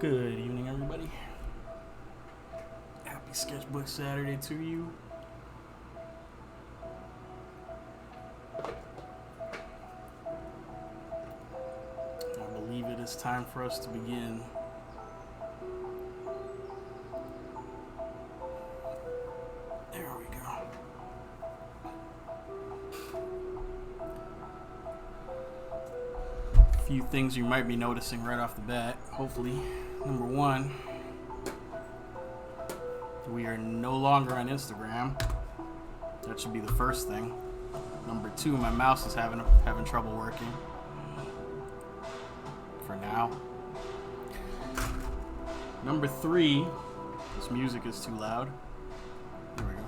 Good evening, everybody. Happy Sketchbook Saturday to you. I believe it is time for us to begin. There we go. A few things you might be noticing right off the bat, hopefully. Number one, we are no longer on Instagram. That should be the first thing. Number two, my mouse is having trouble working. For now. Number three, this music is too loud. Here we go.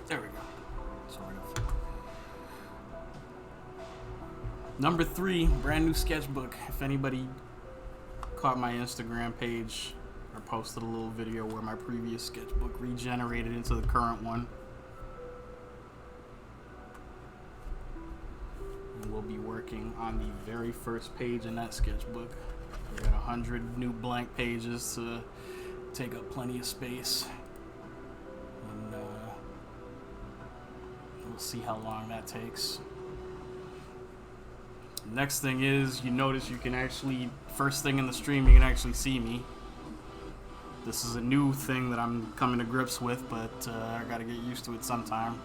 There we go. Sort of. Number three, brand new sketchbook. If anybody caught my Instagram page, I posted a little video where my previous sketchbook regenerated into the current one. And we'll be working on the very first page in that sketchbook. We got 100 new blank pages to take up plenty of space. And we'll see how long that takes. Next thing is, you notice you can actually, first thing in the stream, you can actually see me. This is a new thing that I'm coming to grips with, but I gotta get used to it sometime.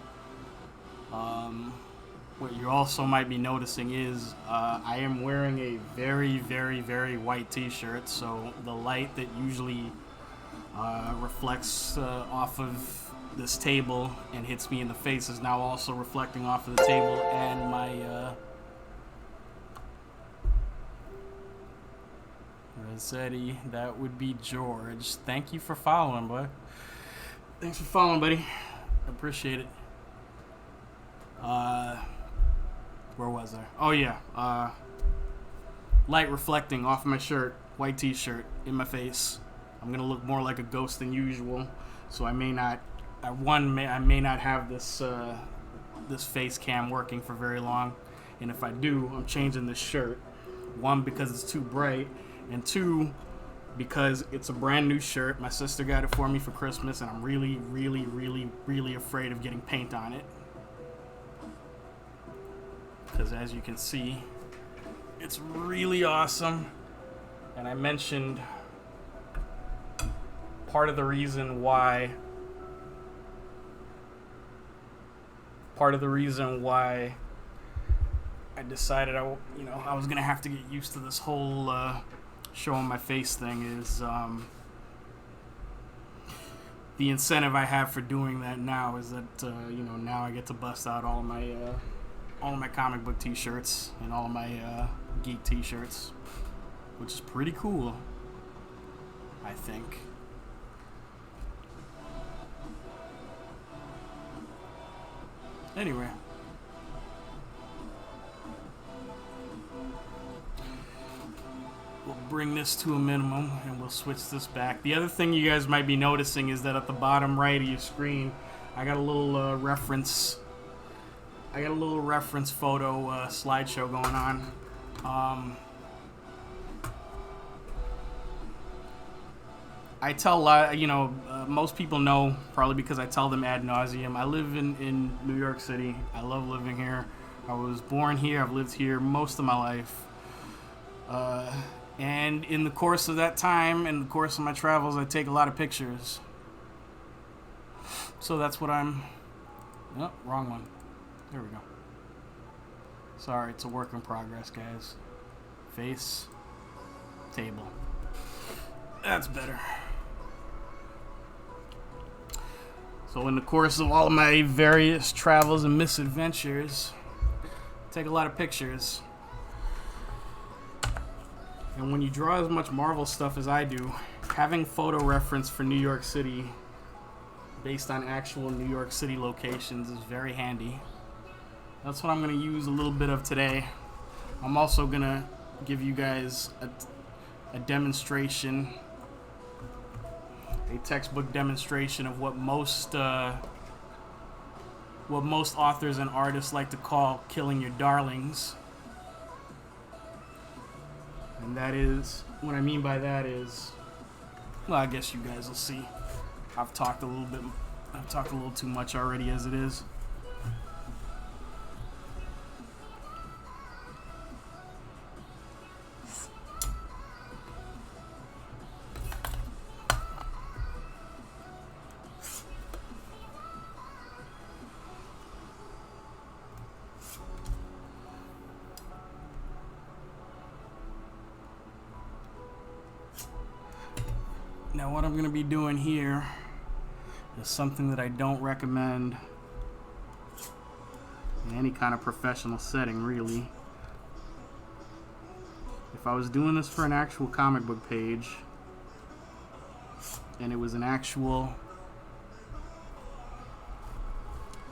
What you also might be noticing is I am wearing a very, very, very white t-shirt, so the light that usually reflects off of this table and hits me in the face is now also reflecting off of the table and my Rossetti. That would be George. Thank you for following, bud. Thanks for following, buddy. I appreciate it. Where was I? Oh yeah. Light reflecting off my shirt, white t-shirt, in my face. I'm gonna look more like a ghost than usual, so I may not. I may not have this this face cam working for very long, and if I do, I'm changing this shirt. One, because it's too bright. And two, because it's a brand new shirt. My sister got it for me for Christmas, and I'm really, really, really, really afraid of getting paint on it. Because as you can see, it's really awesome. And I mentioned part of the reason why I decided I was gonna have to get used to this whole showing my face thing is the incentive I have for doing that now is that now I get to bust out all of my comic book t-shirts and all of my geek t-shirts, which is pretty cool, I think. Anyway, we'll bring this to a minimum and we'll switch this back. The other thing you guys might be noticing is that at the bottom right of your screen, I got a little reference photo slideshow going on. I tell most people know, probably because I tell them ad nauseum. I live in New York City. I love living here. I was born here. I've lived here most of my life. And in the course of that time, in the course of my travels, I take a lot of pictures. So that's what I'm... Oh, wrong one. There we go. Sorry, it's a work in progress, guys. Face. Table. That's better. So in the course of all of my various travels and misadventures, I take a lot of pictures. And when you draw as much Marvel stuff as I do, having photo reference for New York City based on actual New York City locations is very handy. That's what I'm going to use a little bit of today. I'm also going to give you guys a demonstration, a textbook demonstration of what most what most authors and artists like to call killing your darlings. And that is, what I mean by that is, well, I guess you guys will see. I've talked a little too much already as it is. Now what I'm going to be doing here is something that I don't recommend in any kind of professional setting, really. If I was doing this for an actual comic book page and it was an actual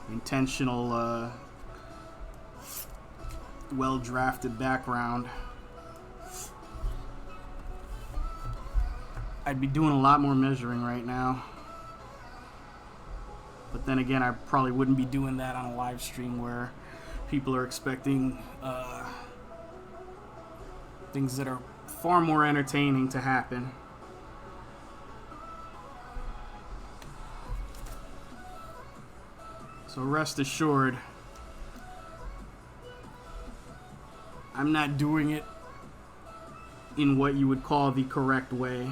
intentional well-drafted background, I'd be doing a lot more measuring right now. But then again, I probably wouldn't be doing that on a live stream where people are expecting things that are far more entertaining to happen. So rest assured, I'm not doing it in what you would call the correct way.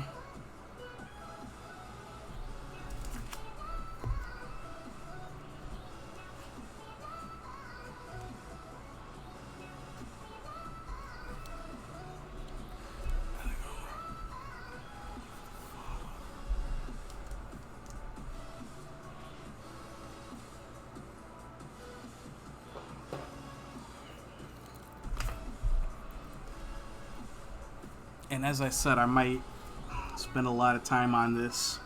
And as I said, I might spend a lot of time on this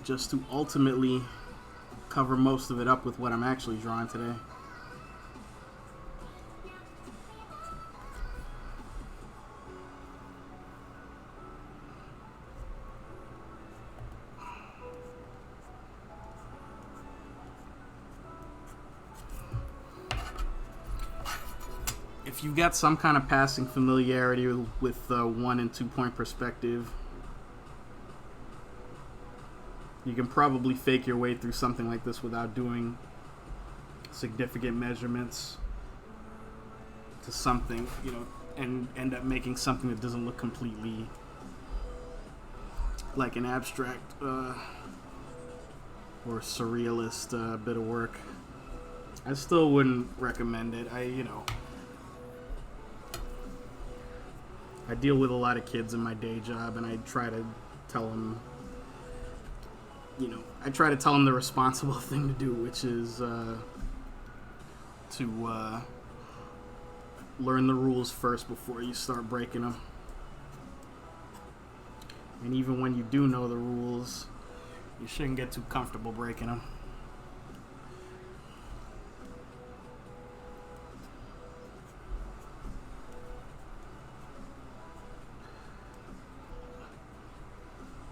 just to ultimately cover most of it up with what I'm actually drawing today. If you've got some kind of passing familiarity with 1 and 2 point perspective, you can probably fake your way through something like this without doing significant measurements to something, and end up making something that doesn't look completely like an abstract or surrealist bit of work. I still wouldn't recommend it. I deal with a lot of kids in my day job, and I try to tell them, the responsible thing to do, which is to learn the rules first before you start breaking them. And even when you do know the rules, you shouldn't get too comfortable breaking them.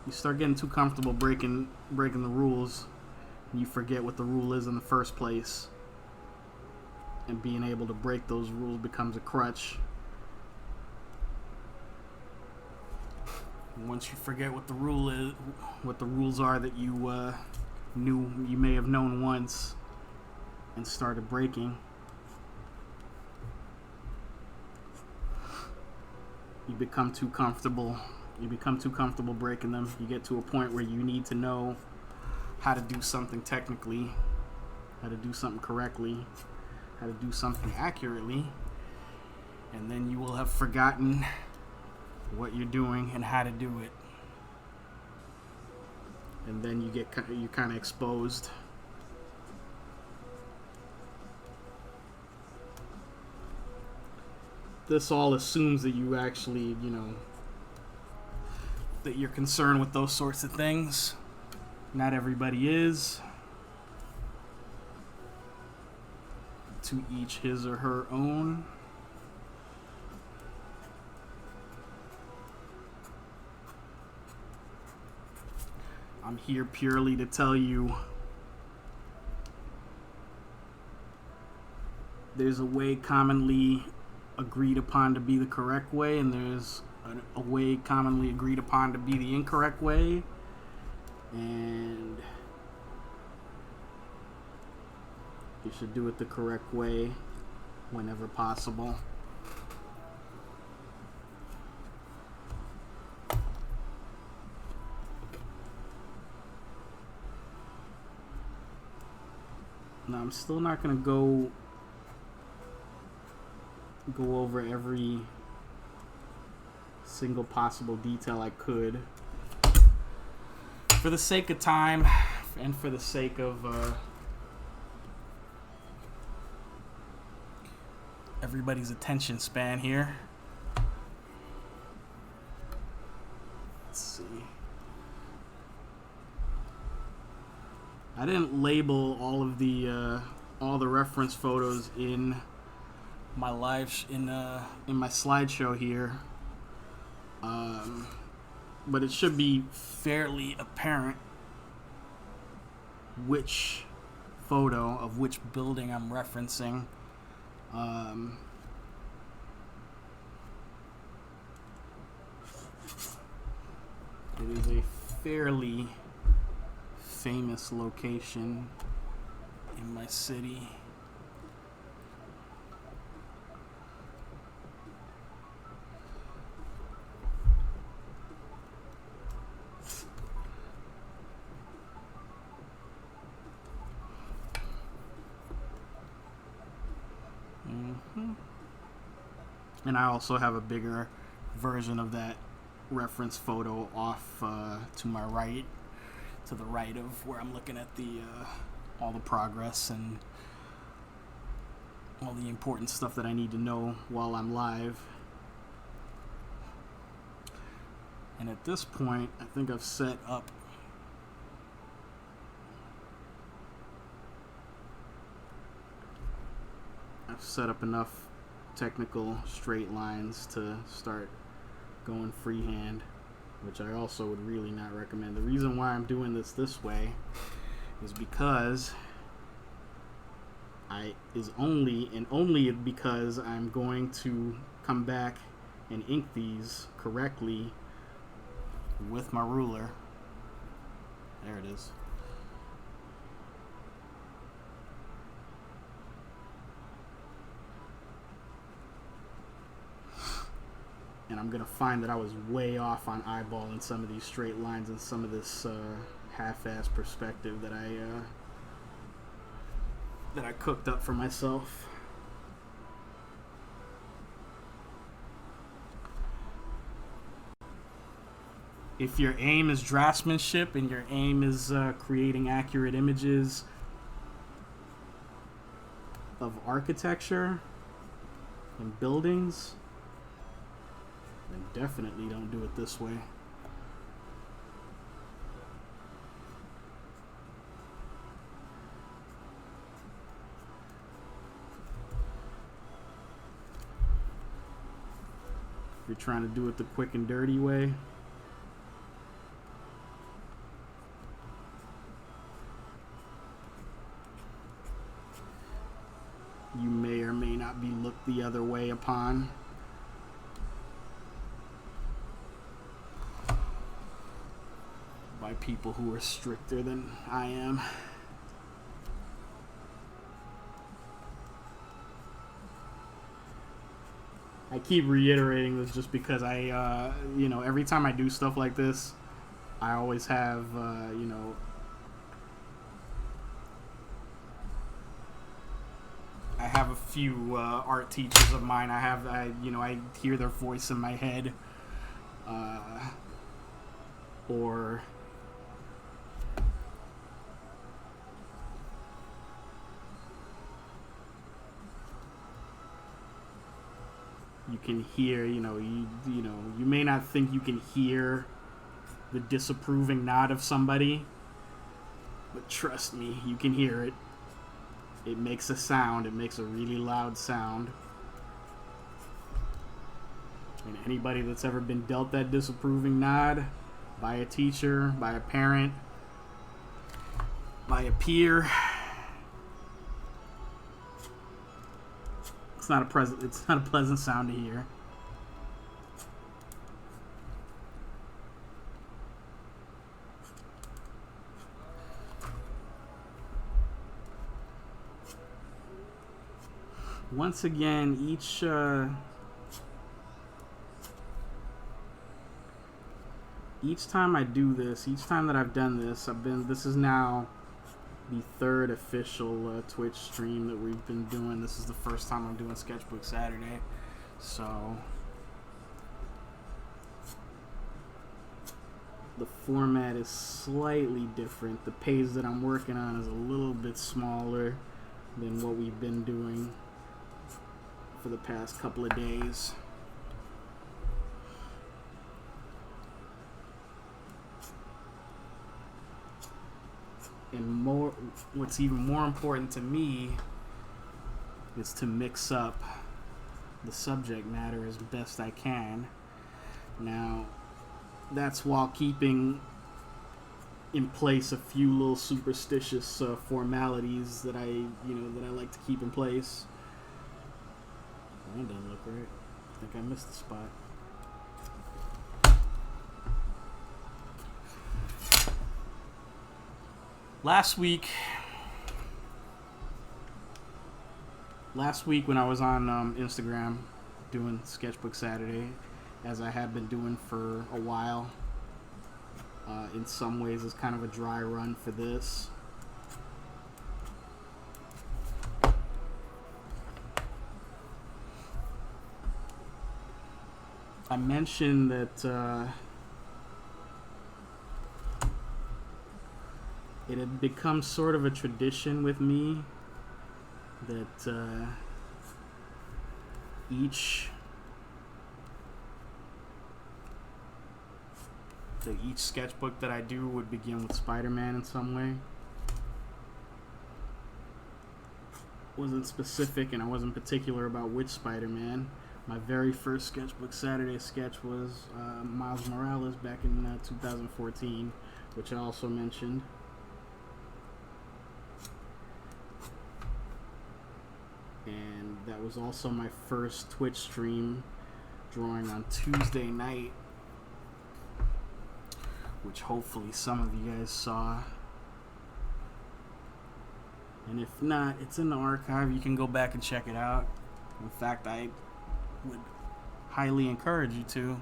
You start getting too comfortable breaking the rules, and you forget what the rule is in the first place. And being able to break those rules becomes a crutch. And once you forget what the rule is, what the rules are that you you may have known once, and started breaking, you become too comfortable. You become too comfortable breaking them. You get to a point where you need to know how to do something technically, how to do something correctly, how to do something accurately, and then you will have forgotten what you're doing and how to do it. And then you're kind of exposed. This all assumes that you actually, that you're concerned with those sorts of things. Not everybody is. To each his or her own. I'm here purely to tell you there's a way commonly agreed upon to be the correct way, and there's a way commonly agreed upon to be the incorrect way. And you should do it the correct way whenever possible. Now, I'm still not going to go over every single possible detail I could. For the sake of time and for the sake of everybody's attention span here. Let's see. I didn't label all the reference photos in my in my slideshow here, but it should be fairly apparent which photo of which building I'm referencing. It is a fairly famous location in my city. And I also have a bigger version of that reference photo off to my right, to the right of where I'm looking at all the progress and all the important stuff that I need to know while I'm live. And at this point, I think I've set up enough technical straight lines to start going freehand, which I also would really not recommend. The reason why I'm doing this way is because only because I'm going to come back and ink these correctly with my ruler. There it is. And I'm going to find that I was way off on eyeballing some of these straight lines and some of this half-ass perspective that I cooked up for myself. If your aim is draftsmanship and your aim is creating accurate images of architecture and buildings, then definitely don't do it this way. If you're trying to do it the quick and dirty way, you may or may not be looked the other way upon. By people who are stricter than I am. I keep reiterating this just because every time I do stuff like this, I always have, I have a few art teachers of mine. I hear their voice in my head, or you can hear, you may not think you can hear the disapproving nod of somebody, but trust me, you can hear it. It makes a sound. It makes a really loud sound. And anybody that's ever been dealt that disapproving nod by a teacher, by a parent, by a peer, It's not a pleasant sound to hear. Once again, each time I do this, each time that I've done this, this is now the third official Twitch stream that we've been doing. This is the first time I'm doing Sketchbook Saturday, so the format is slightly different. The page that I'm working on is a little bit smaller than what we've been doing for the past couple of days. And what's even more important to me is to mix up the subject matter as best I can. Now, that's while keeping in place a few little superstitious formalities that I like to keep in place. That doesn't look right. I think I missed the spot. Last week when I was on Instagram doing Sketchbook Saturday, as I have been doing for a while, in some ways it's kind of a dry run for this. I mentioned that it had become sort of a tradition with me that each sketchbook that I do would begin with Spider-Man in some way. Wasn't specific, and I wasn't particular about which Spider-Man. My very first Sketchbook Saturday sketch was Miles Morales back in 2014, which I also mentioned. And that was also my first Twitch stream, drawing on Tuesday night, which hopefully some of you guys saw. And if not, it's in the archive. You can go back and check it out. In fact, I would highly encourage you to.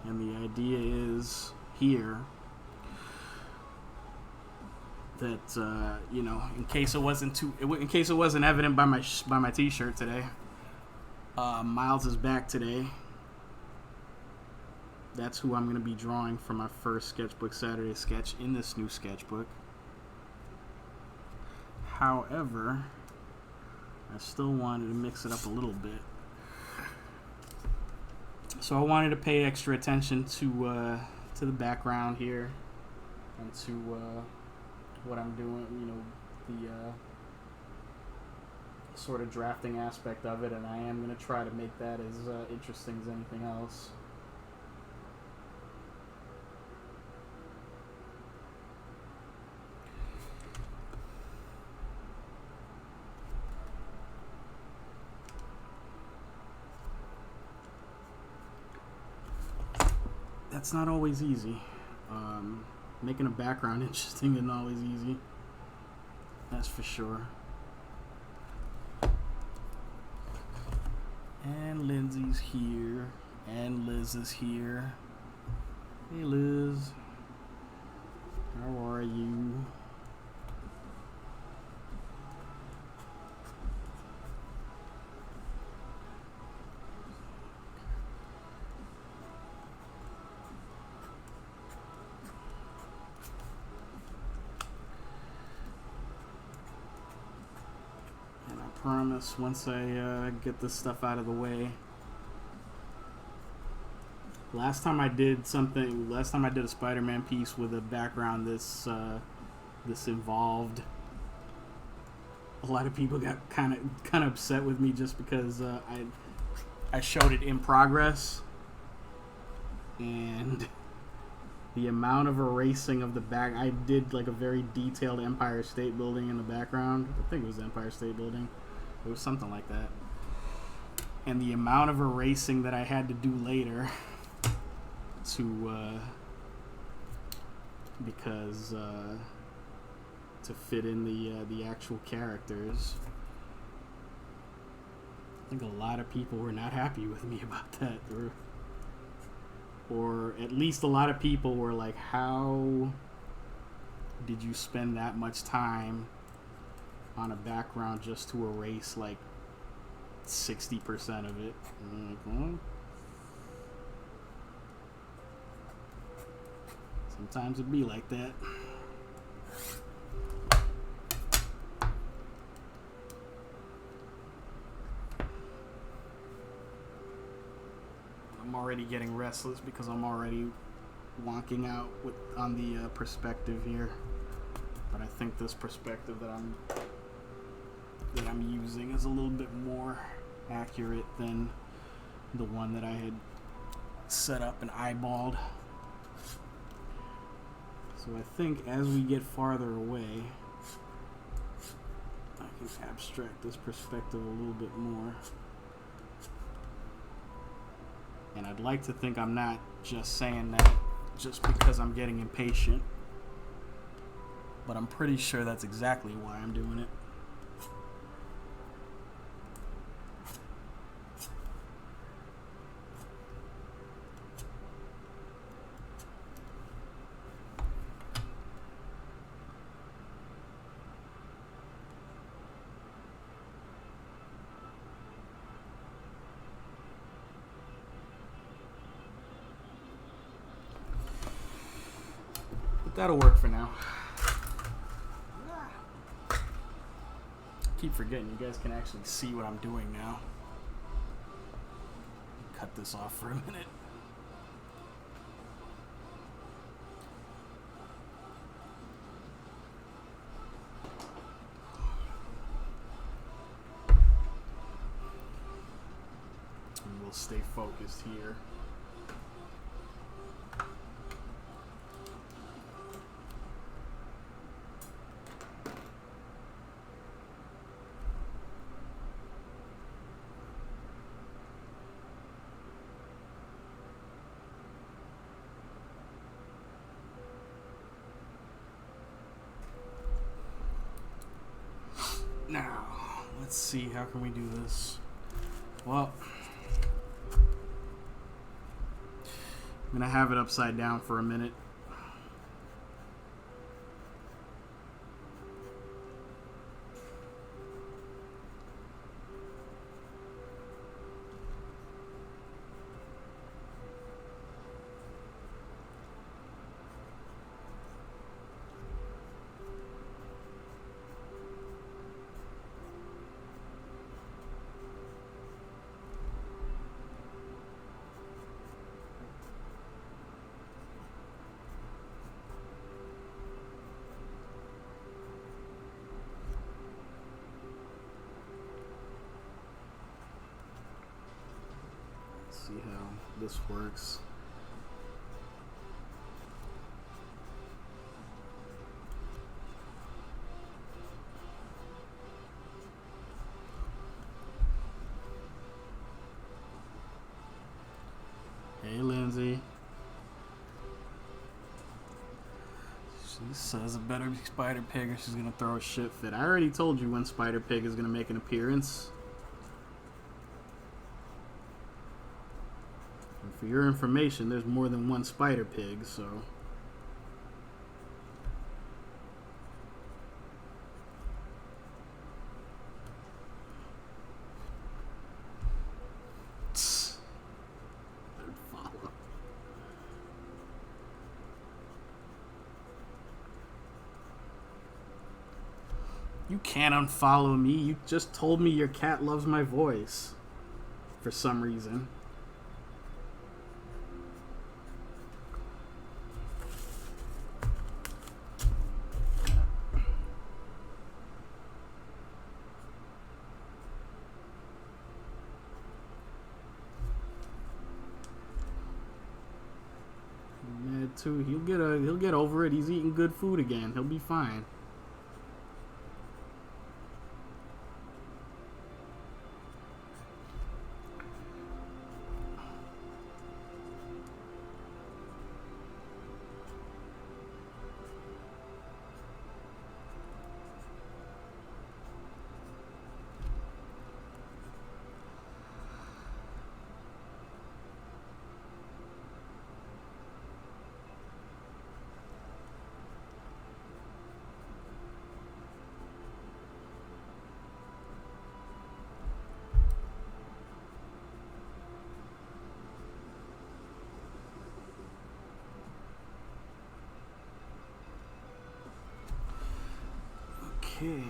And the idea is here that in case it wasn't evident by my T-shirt today, Miles is back today. That's who I'm going to be drawing for my first Sketchbook Saturday sketch in this new sketchbook. However, I still wanted to mix it up a little bit. So I wanted to pay extra attention to the background here and to what I'm doing, the sort of drafting aspect of it, and I am going to try to make that as interesting as anything else. That's not always easy. Making a background interesting isn't always easy. That's for sure. And Lindsay's here. And Liz is here. Hey Liz. How are you? Promise once I get this stuff out of the way, Last time I did a Spider-Man piece with a background this involved, a lot of people got kind of upset with me just because I showed it in progress, and the amount of erasing of the back. I did like a very detailed Empire State Building in the background. I think it was the Empire State Building. It was something like that. And the amount of erasing that I had to do later to fit in the actual characters. I think a lot of people were not happy with me about that, or at least a lot of people were like, how did you spend that much time on a background just to erase like 60% of it? I'm like, well, sometimes it'd be like that. I'm already getting restless because I'm already wonking out on the perspective here. But I think this perspective that I'm using is a little bit more accurate than the one that I had set up and eyeballed. So I think as we get farther away, I can abstract this perspective a little bit more. And I'd like to think I'm not just saying that just because I'm getting impatient, but I'm pretty sure that's exactly why I'm doing it. That'll work for now. Keep forgetting you guys can actually see what I'm doing now. Cut this off for a minute. And we'll stay focused here. Now, let's see, how can we do this? Well, I'm gonna have it upside down for a minute. See how this works. Hey, Lindsay. She says it better be Spider Pig or she's gonna throw a shit fit. I already told you when Spider Pig is gonna make an appearance. For your information, there's more than one Spider Pig, so... You can't unfollow me. You just told me your cat loves my voice. For some reason. too. He'll get over it. He's eating good food again. He'll be fine. Okay.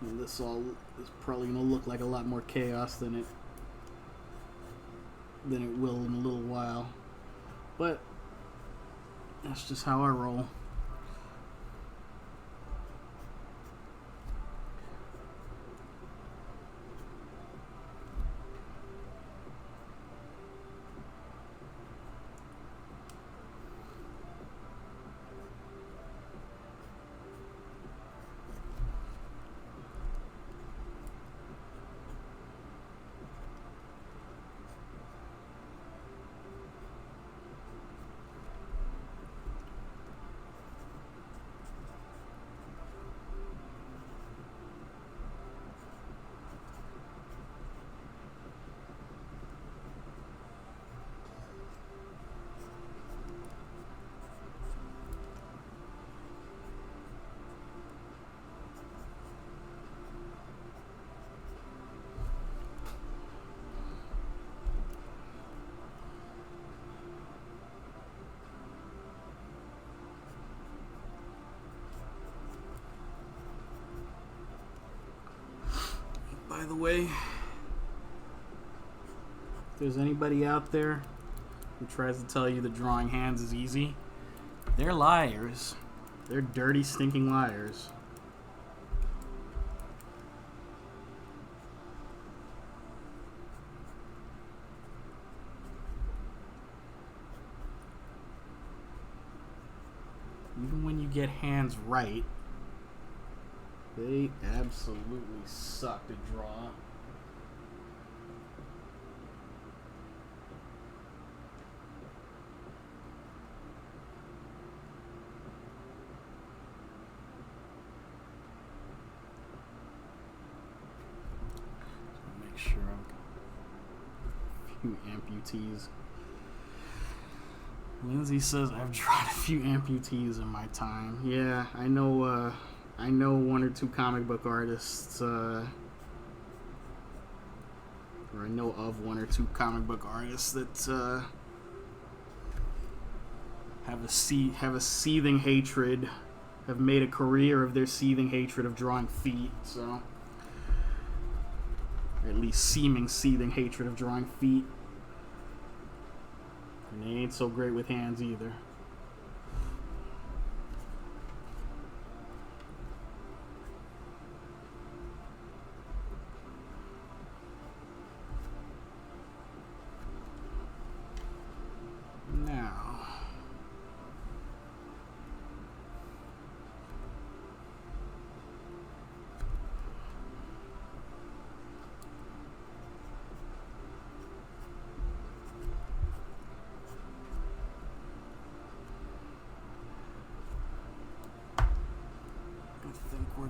And this all is probably gonna look like a lot more chaos than it will in a little while. But that's just how I roll. By the way, if there's anybody out there who tries to tell you that drawing hands is easy, they're liars. They're dirty, stinking liars. Even when you get hands right, they absolutely suck to draw. So make sure I've got a few amputees. Lindsay says I've drawn a few amputees in my time. Yeah, I know one or two comic book artists, or I know of one or two comic book artists that have a seething hatred, have made a career of their seething hatred of drawing feet. So, or at least seeming seething hatred of drawing feet. And they ain't so great with hands either.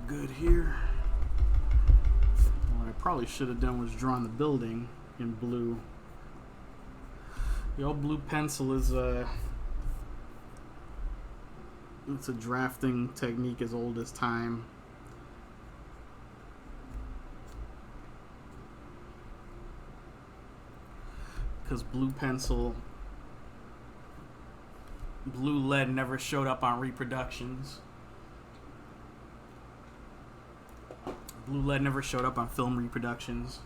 look good here. What I probably should have done was drawn the building in blue. The old blue pencil is it's a drafting technique as old as time. Because blue lead never showed up on reproductions. Blue lead never showed up on film reproductions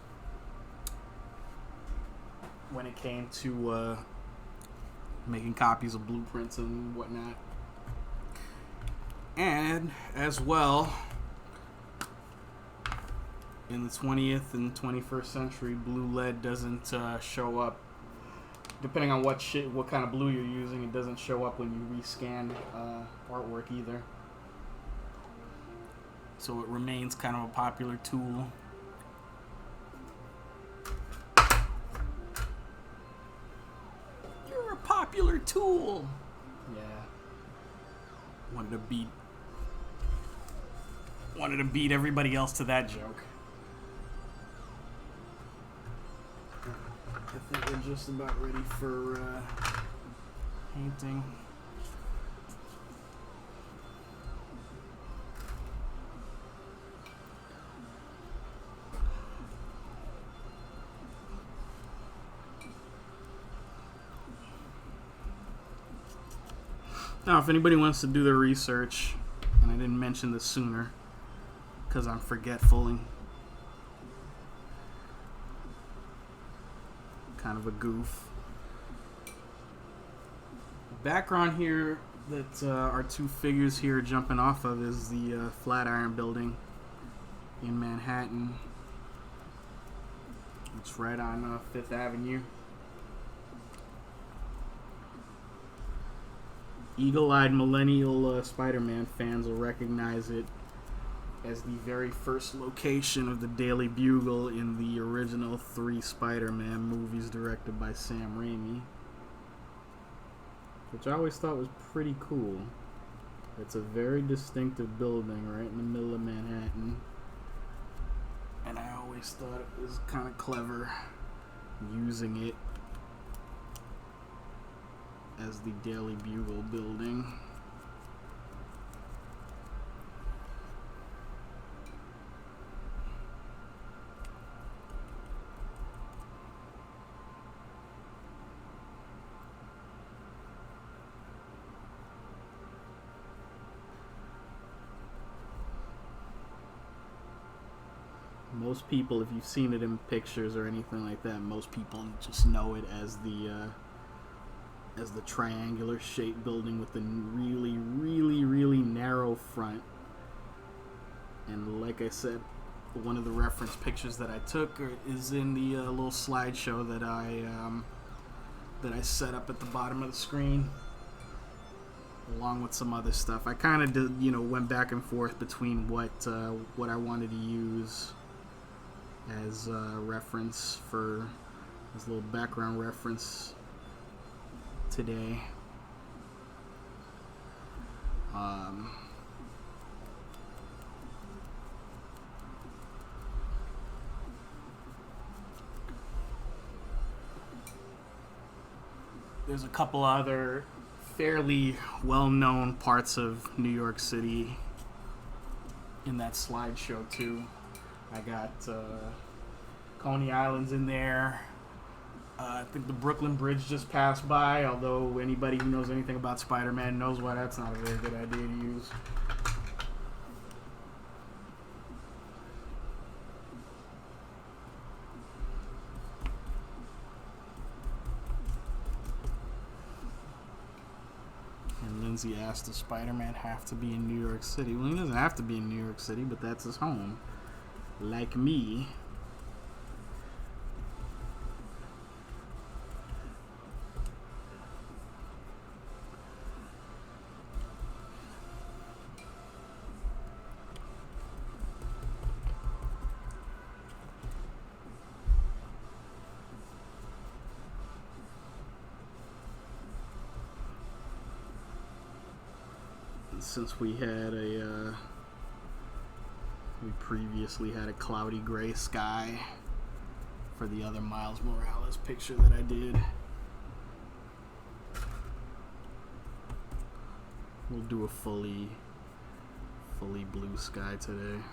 when it came to making copies of blueprints and whatnot. And as well, in the 20th and 21st century, blue lead doesn't show up. Depending on what kind of blue you're using, it doesn't show up when you rescan artwork either. So it remains kind of a popular tool. You're a popular tool. Yeah. Wanted to beat everybody else to that joke. I think we're just about ready for painting. Now, if anybody wants to do their research, and I didn't mention this sooner because I'm forgetful and kind of a goof. The background here that our two figures here jumping off of is the Flatiron building in Manhattan. It's right on 5th Avenue. Eagle-eyed millennial Spider-Man fans will recognize it as the very first location of the Daily Bugle in the original 3 Spider-Man movies directed by Sam Raimi, which I always thought was pretty cool. It's a very distinctive building right in the middle of Manhattan, and I always thought it was kind of clever using it as the Daily Bugle building. Most people, if you've seen it in pictures or anything like that, most people just know it as the triangular shaped building with the really narrow front. And like I said, one of the reference pictures that I took is in the little slideshow that I set up at the bottom of the screen, along with some other stuff. I kind of did, went back and forth between what I wanted to use as reference for this little background reference today. There's a couple other fairly well-known parts of New York City in that slideshow too. I got Coney Island's in there. I think the Brooklyn Bridge just passed by, although anybody who knows anything about Spider-Man knows why that's not a very good idea to use. And Lindsay asked, does Spider-Man have to be in New York City? Well, he doesn't have to be in New York City, but that's his home. Like me. Since we had a We previously had a cloudy gray sky for the other Miles Morales picture that I did. We'll do a fully blue sky today.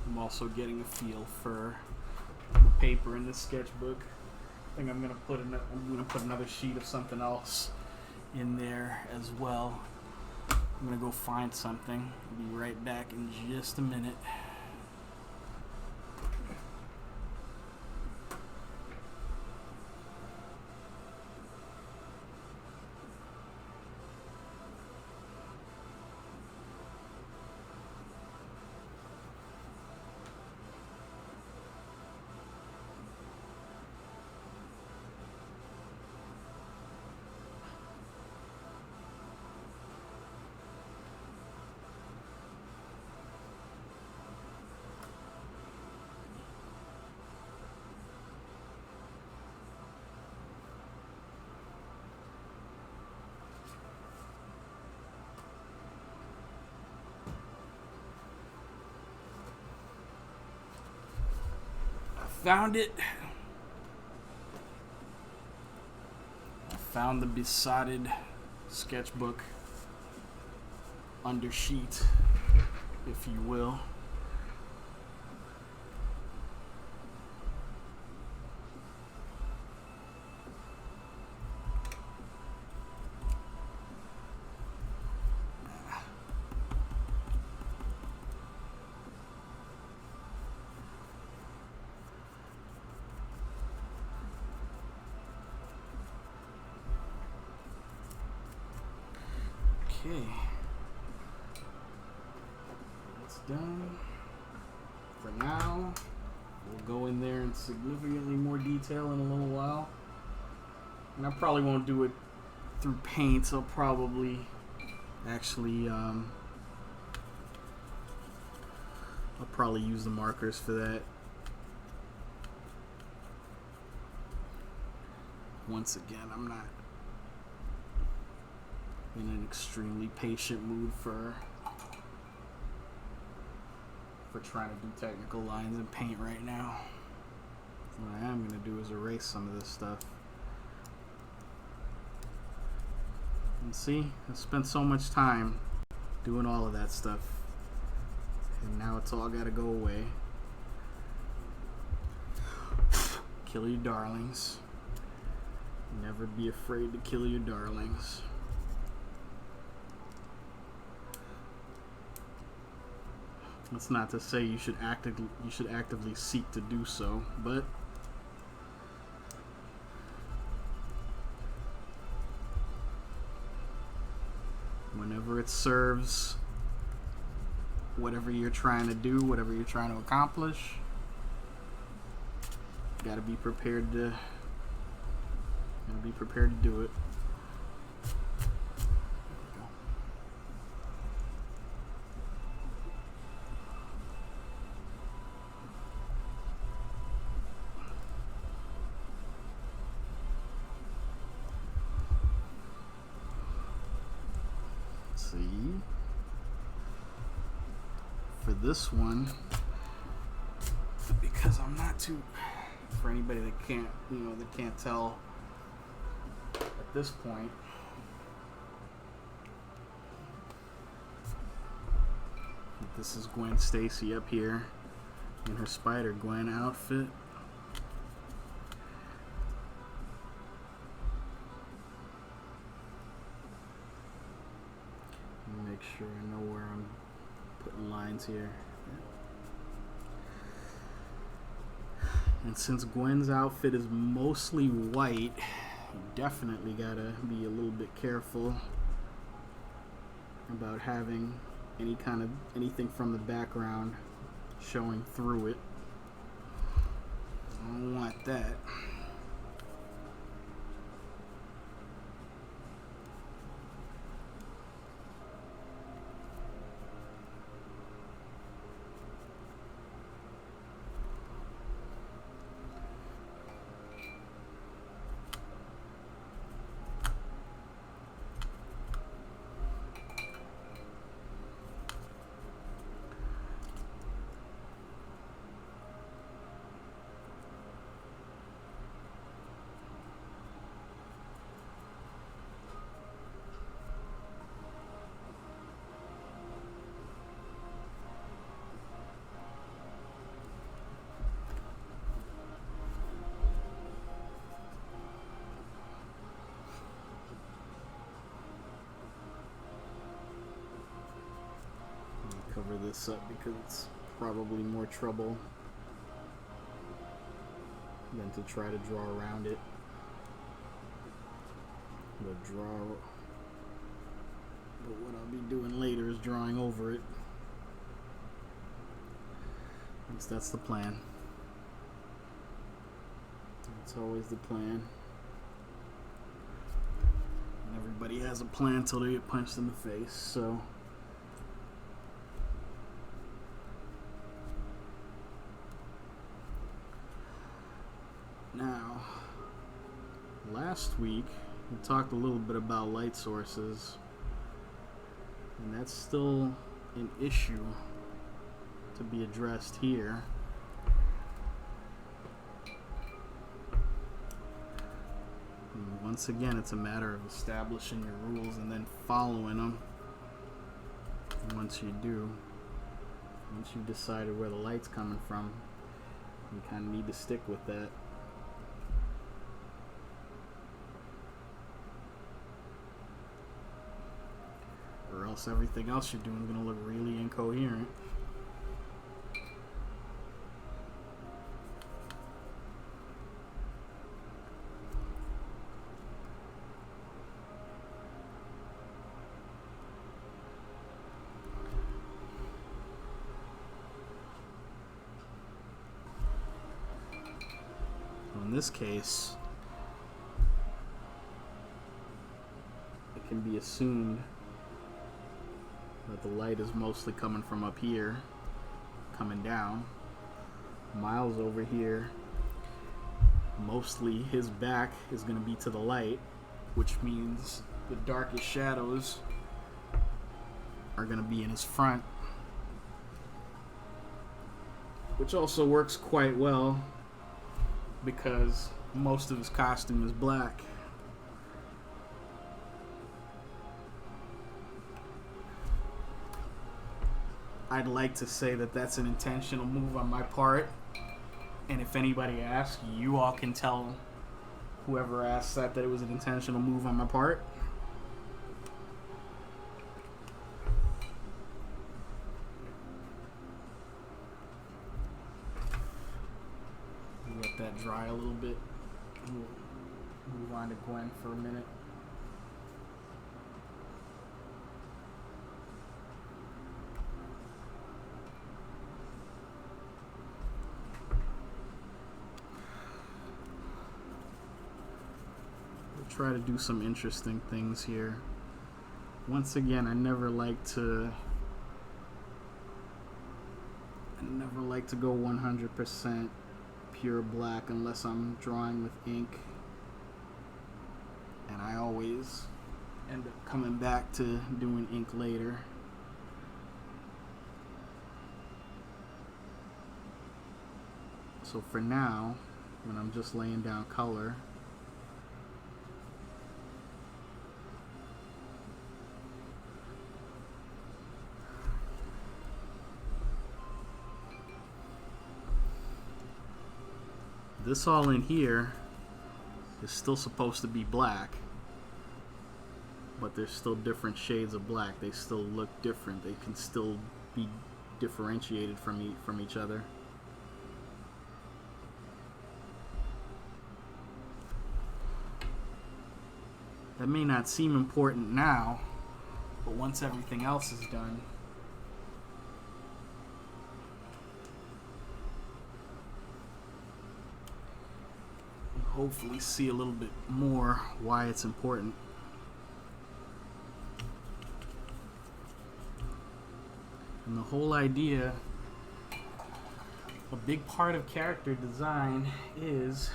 I'm also getting a feel for the paper in the sketchbook. I think I'm gonna put another sheet of something else in there as well. I'm gonna go find something. I'll be right back in just a minute. Found it. I found the besotted sketchbook undersheet, if you will. Okay, that's done for now. We'll go in there in significantly more detail in a little while, and I probably won't do it through paint. I'll probably actually I'll probably use the markers for that. Once again, I'm not in an extremely patient mood for trying to do technical lines in paint right now. What I am going to do is erase some of this stuff. And see, I spent so much time doing all of that stuff, and now it's all got to go away. Kill your darlings. Never be afraid to kill your darlings. That's not to say you should actively seek to do so, but whenever it serves whatever you're trying to do, whatever you're trying to accomplish, you gotta be prepared to do it. For this one, because I'm not too, for anybody that can't tell at this point, this is Gwen Stacy up here in her Spider-Gwen outfit. Make sure I know where I'm putting lines here. And since Gwen's outfit is mostly white, you definitely gotta be a little bit careful about having anything from the background showing through it. I don't want that. cover this up because it's probably more trouble than to try to draw around it. But what I'll be doing later is drawing over it. At least that's the plan. That's always the plan. And everybody has a plan until they get punched in the face, so. Now, last week we talked a little bit about light sources, and that's still an issue to be addressed here. And once again, it's a matter of establishing your rules and then following them. And once you do, once you've decided where the light's coming from, you kind of need to stick with that. Or else everything else you're doing is going to look really incoherent. In this case, it can be assumed that the light is mostly coming from up here, coming down. Miles over here, mostly his back is going to be to the light, which means the darkest shadows are going to be in his front, which also works quite well because most of his costume is black. I'd like to say that that's an intentional move on my part, and if anybody asks, you all can tell whoever asks that it was an intentional move on my part. Let that dry a little bit. We'll move on to Gwen for a minute. Try to do some interesting things here. Once again, I never like to go 100% pure black unless I'm drawing with ink, and I always end up coming back to doing ink later. So for now, when I'm just laying down color, this all in here is still supposed to be black, but there's still different shades of black. They still look different. They can still be differentiated from each other. That may not seem important now, but once everything else is done, hopefully see a little bit more why it's important. And the whole idea, a big part of character design is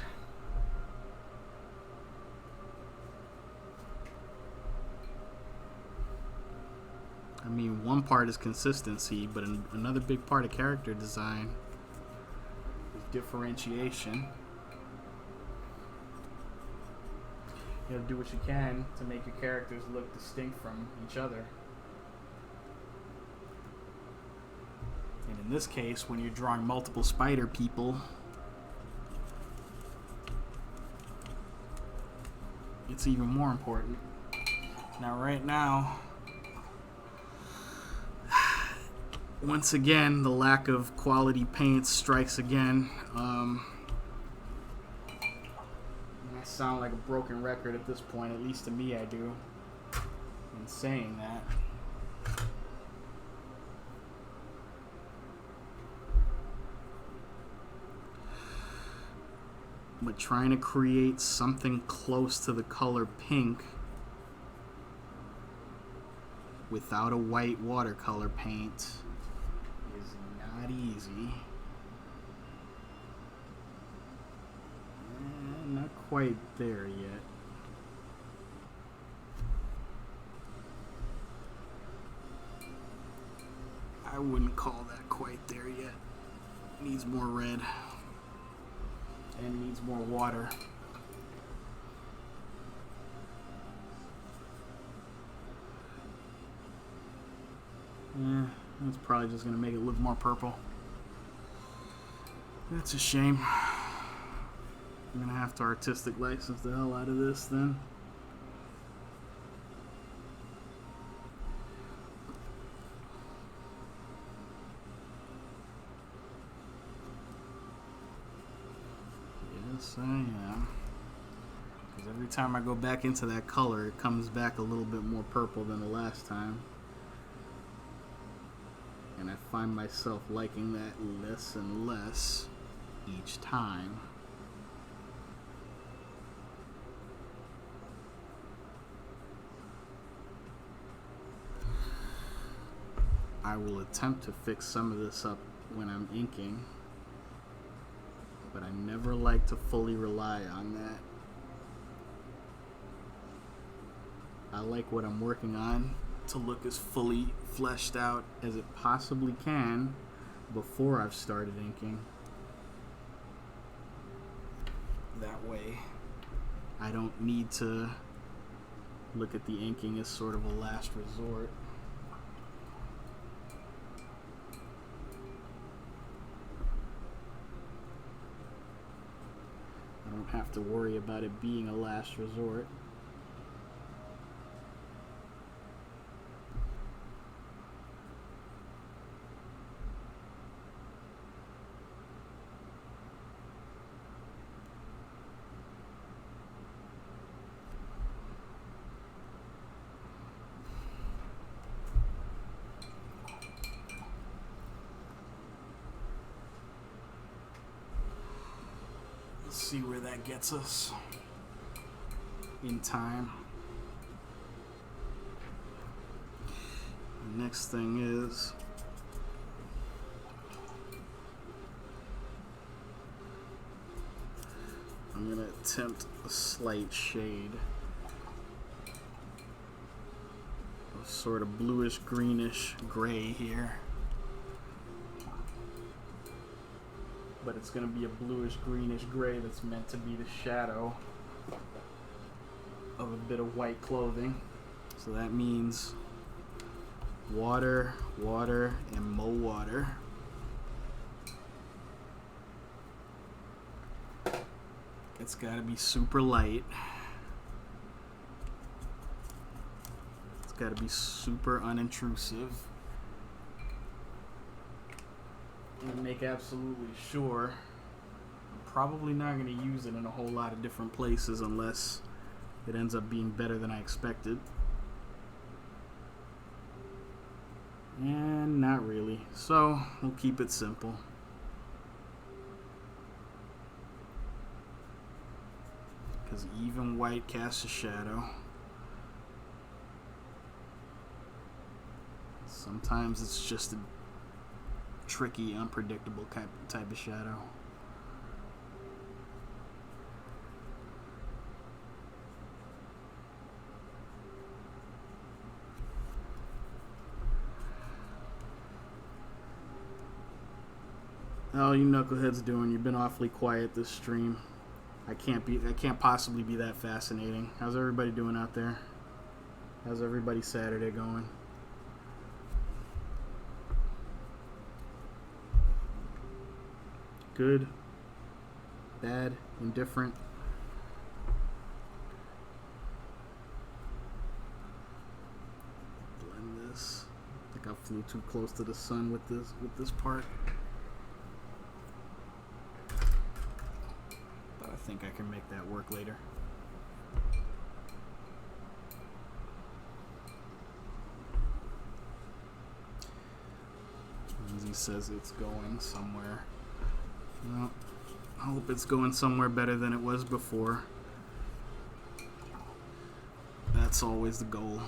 one part is consistency, but another big part of character design is differentiation. You gotta do what you can to make your characters look distinct from each other. And in this case, when you're drawing multiple spider people, it's even more important. Now, right now, Once again, the lack of quality paint strikes again. I sound like a broken record at this point, at least to me I do, in saying that. But trying to create something close to the color pink without a white watercolor paint is not easy. Not quite there yet. I wouldn't call that quite there yet. Needs more red. And needs more water. Yeah, that's probably just going to make it look more purple. That's a shame. I'm going to have to artistic license the hell out of this then. Yes, I am. Because every time I go back into that color, it comes back a little bit more purple than the last time. And I find myself liking that less and less each time. I will attempt to fix some of this up when I'm inking, but I never like to fully rely on that. I like what I'm working on to look as fully fleshed out as it possibly can before I've started inking. That way, I don't need to look at the inking as sort of a last resort. I don't have to worry about it being a last resort. See where that gets us in time. The next thing is I'm going to attempt a slight shade of sort of bluish greenish gray here. But it's going to be a bluish greenish gray that's meant to be the shadow of a bit of white clothing. So that means water, water, and more water. It's got to be super light. It's got to be super unintrusive. And make absolutely sure I'm probably not going to use it in a whole lot of different places unless it ends up being better than I expected. And not really. So we'll keep it simple. Because even white casts a shadow. Sometimes it's just a tricky, unpredictable type of shadow. How you knuckleheads doing? You've been awfully quiet this stream. I can't possibly be that fascinating. How's everybody doing out there? How's everybody's Saturday going? Good, bad, indifferent. Blend this. I think I'll Flew too close to the sun with this part. But I think I can make that work later. Lindsay says it's going somewhere. Well, I hope it's going somewhere better than it was before. That's always the goal.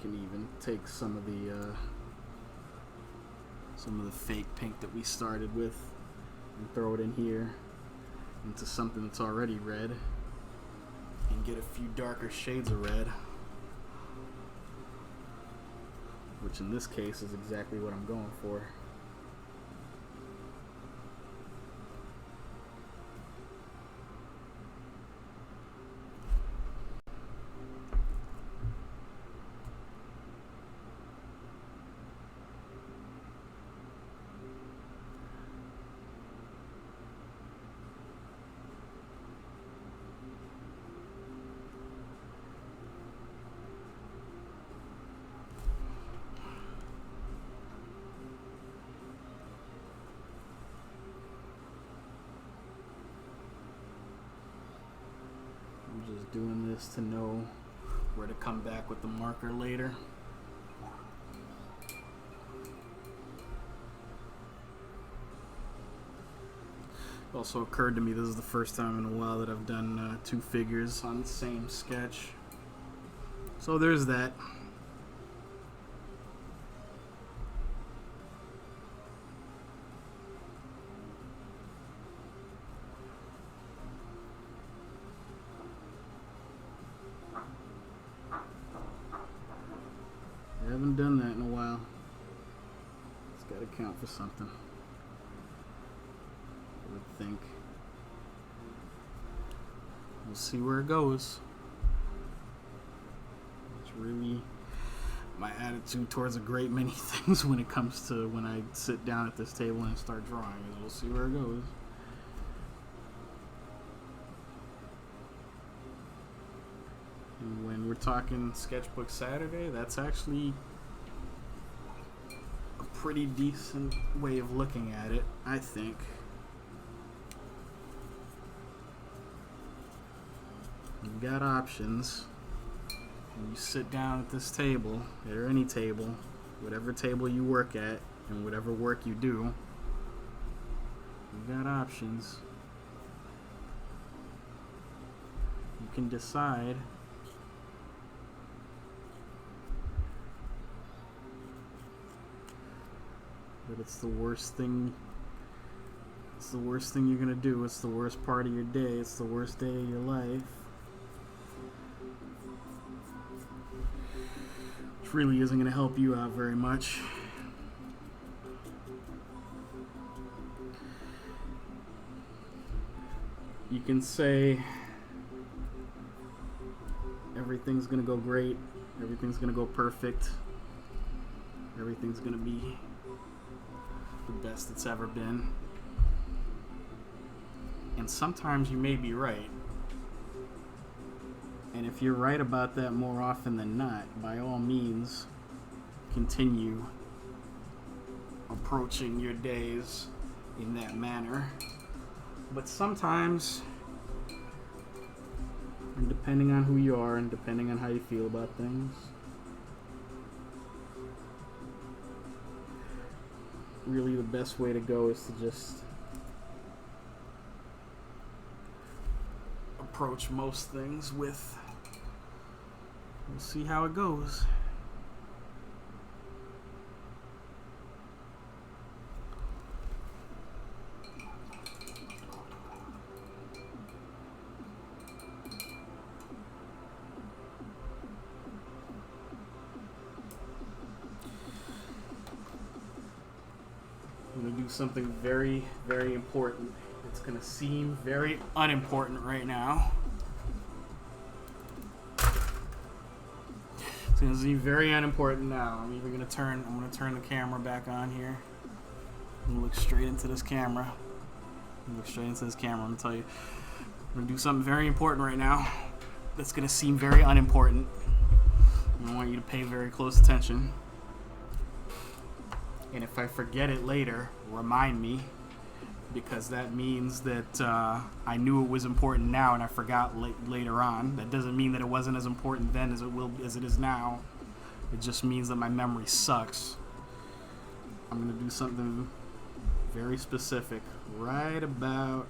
Can even take some of the fake pink that we started with and throw it in here into something that's already red and get a few darker shades of red, which in this case is exactly what I'm going for. Just doing this to know where to come back with the marker later. It also occurred to me this is the first time in a while that I've done two figures on the same sketch. So there's that. I haven't done that in a while. It's got to count for something, I would think. We'll see where it goes. It's really my attitude towards a great many things when it comes to when I sit down at this table and start drawing. We'll see where it goes. And when we're talking Sketchbook Saturday, that's actually a pretty decent way of looking at it, I think. You've got options. When you sit down at this table, or any table, whatever table you work at, and whatever work you do, you've got options. You can decide that it's the worst thing. It's the worst thing you're gonna do. It's the worst part of your day. It's the worst day of your life. Which really isn't gonna help you out very much. You can say everything's gonna go great, everything's gonna go perfect, everything's gonna be the best it's ever been. And sometimes you may be right. And if you're right about that more often than not, by all means, continue approaching your days in that manner. But sometimes, and depending on who you are and depending on how you feel about things, really the best way to go is to just approach most things with, we'll see how it goes. I'm going to do something very, very important. It's going to seem very unimportant right now. It's going to seem very unimportant now. I'm going to turn the camera back on here. I'm going to look straight into this camera. I'm going to tell you. I'm going to do something very important right now that's going to seem very unimportant. I want you to pay very close attention. And if I forget it later, remind me, because that means that I knew it was important now and I forgot later on. That doesn't mean that it wasn't as important then as it is now. It just means that my memory sucks. I'm going to do something very specific right about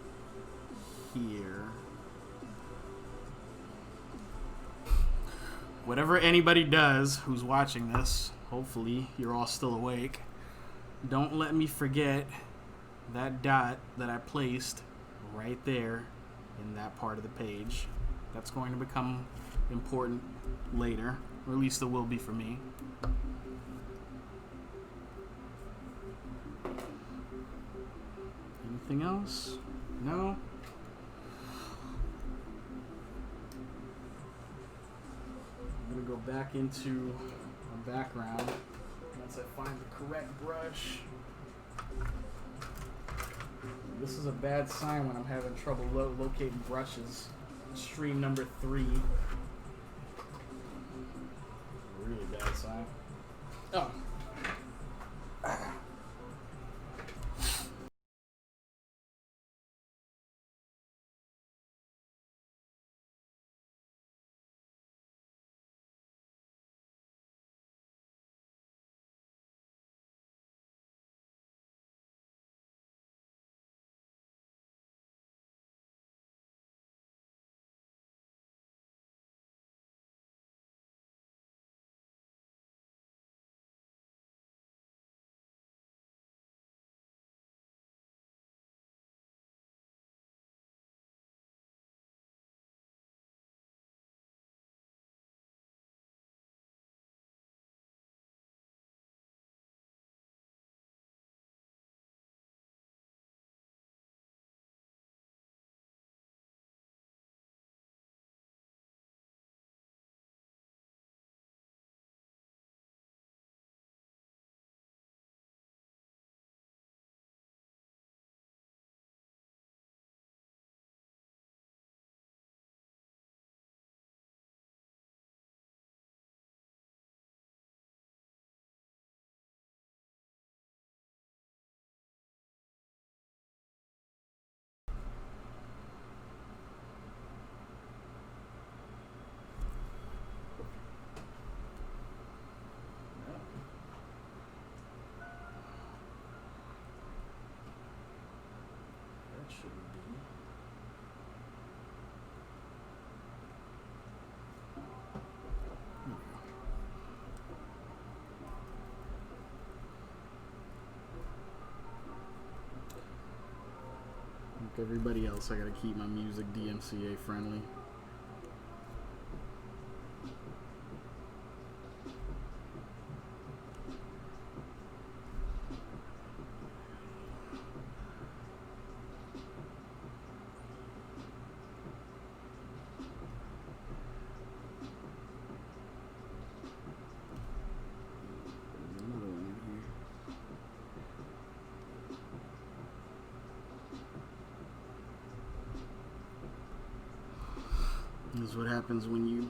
here. Whatever anybody does who's watching this, hopefully you're all still awake. Don't let me forget that dot that I placed right there in that part of the page. That's going to become important later, or at least it will be for me. Anything else? No? I'm going to go back into my background. Once I find the correct brush. This is a bad sign when I'm having trouble locating brushes. Stream number 3. Really bad sign. Oh. Like everybody else, I gotta keep my music DMCA friendly. Another one. is what happens when you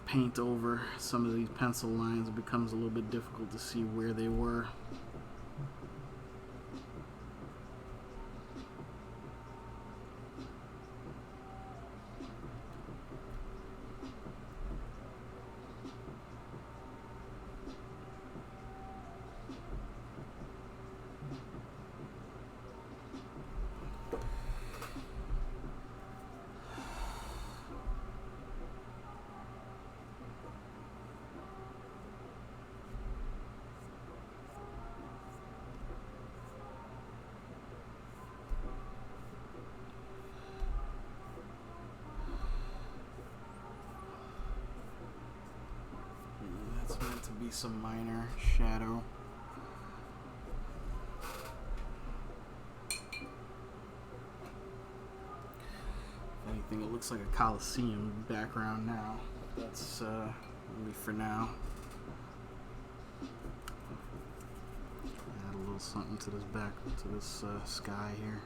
paint over some of these pencil lines. It becomes a little bit difficult to see where they were. That's meant to be some minor shadow. If anything, it looks like a Coliseum background now. That's only for now. Add a little something to this to this sky here.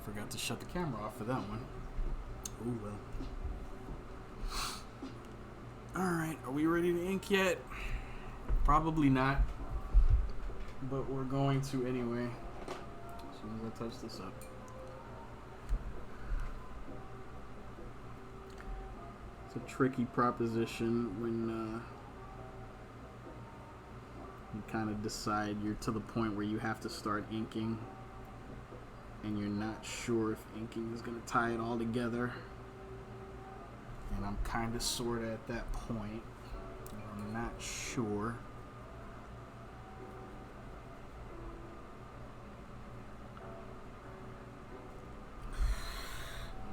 Forgot to shut the camera off for that one. Ooh, well. Alright, are we ready to ink yet? Probably not. But we're going to anyway. As soon as I touch this up. It's a tricky proposition when you kind of decide you're to the point where you have to start inking. And you're not sure if inking is going to tie it all together. And I'm kind of sort of at that point. I'm not sure.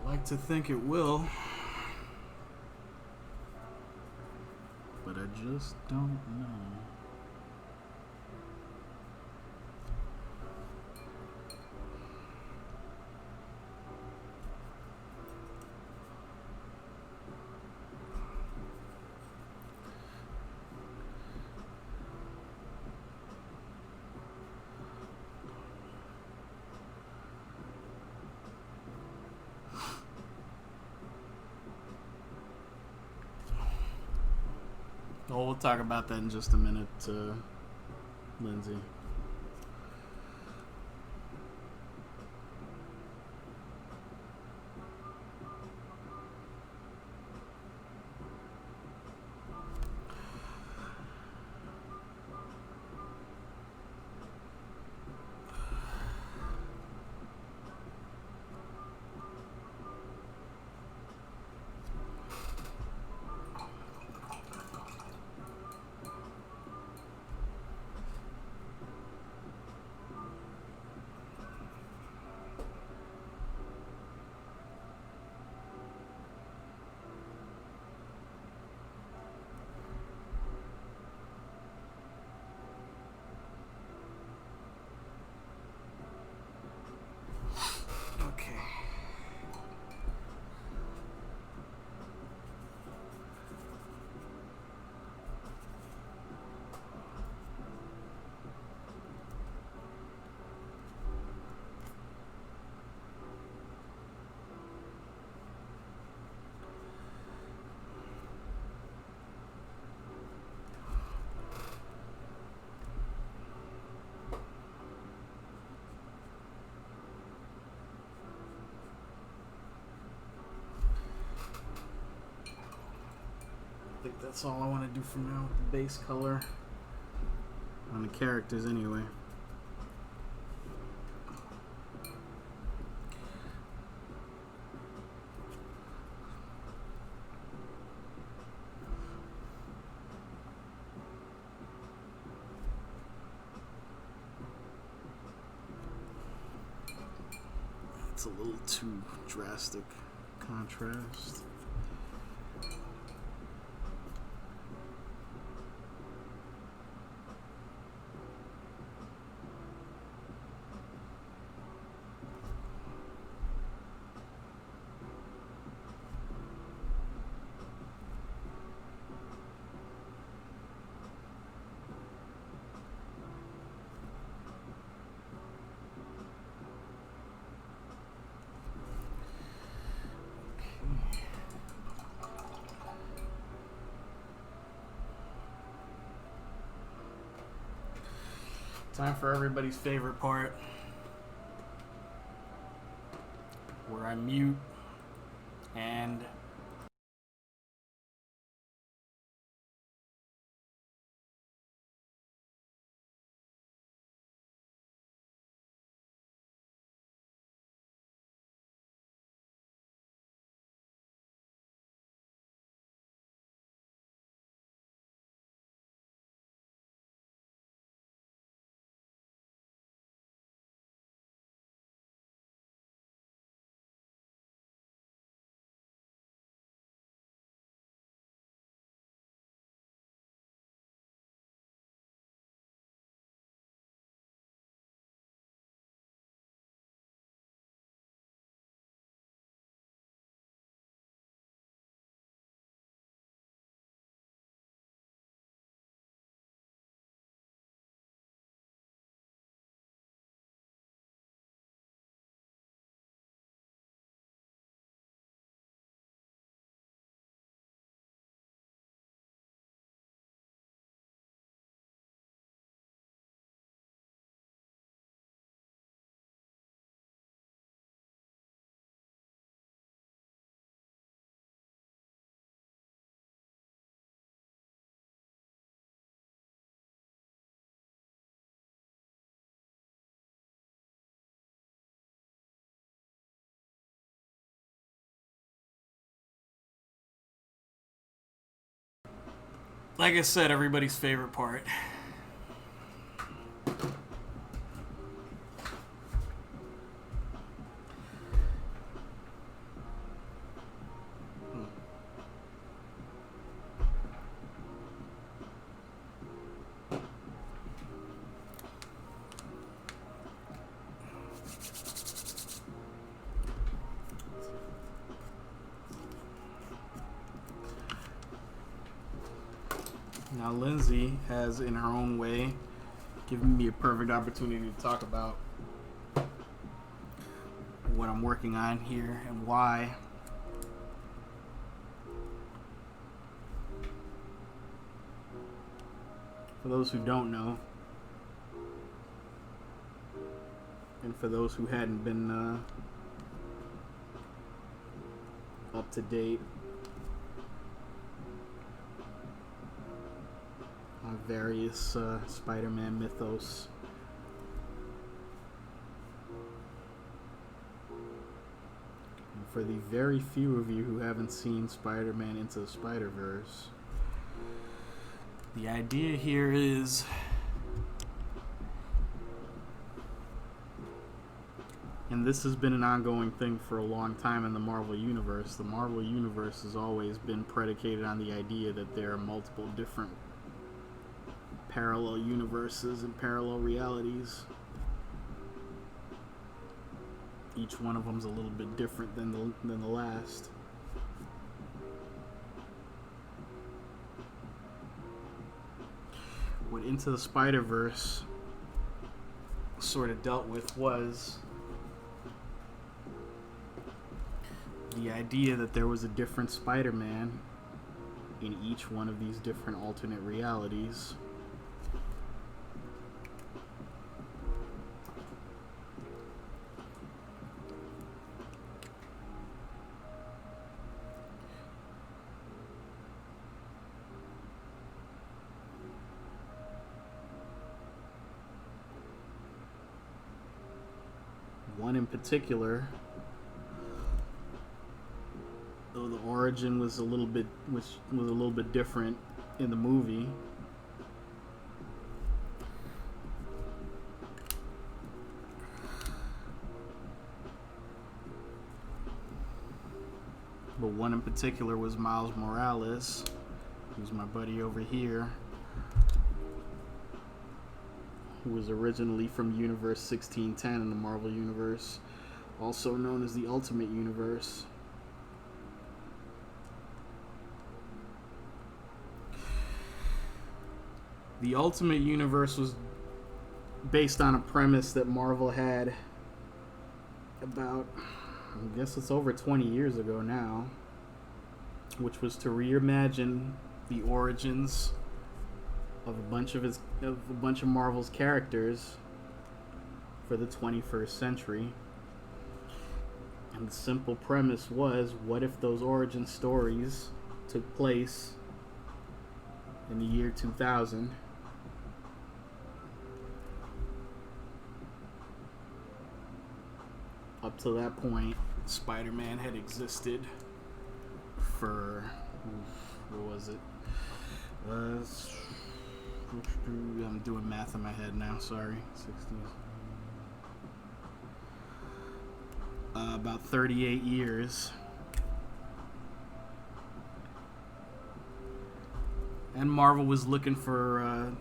I like to think it will. But I just don't know. Oh, we'll talk about that in just a minute, Lindsay. I think that's all I want to do for now with the base color on the characters anyway. It's a little too drastic contrast. Time for everybody's favorite part, where I mute and like I said, everybody's favorite part. Now, Lindsay has, in her own way, given me a perfect opportunity to talk about what I'm working on here and why. For those who don't know, and for those who hadn't been up to date on various Spider-Man mythos, and for the very few of you who haven't seen Spider-Man Into the Spider-Verse, the idea here is and this has been an ongoing thing for a long time in the Marvel Universe. The Marvel Universe has always been predicated on the idea that there are multiple different parallel universes and parallel realities. Each one of them's a little bit different than the last. What Into the Spider-Verse sort of dealt with was the idea that there was a different Spider-Man in each one of these different alternate realities. One in particular, though the origin was a little bit different in the movie, but one in particular was Miles Morales, who's my buddy over here, who was originally from Universe 1610 in the Marvel Universe, also known as the Ultimate Universe. The Ultimate Universe was based on a premise that Marvel had about, I guess it's over 20 years ago now, which was to reimagine the origins of a bunch of Marvel's characters for the 21st century. And the simple premise was, what if those origin stories took place in the year 2000? Up to that point, Spider-Man had existed for, what was it? I'm doing math in my head now, sorry. 60. About 38 years. And Marvel was looking for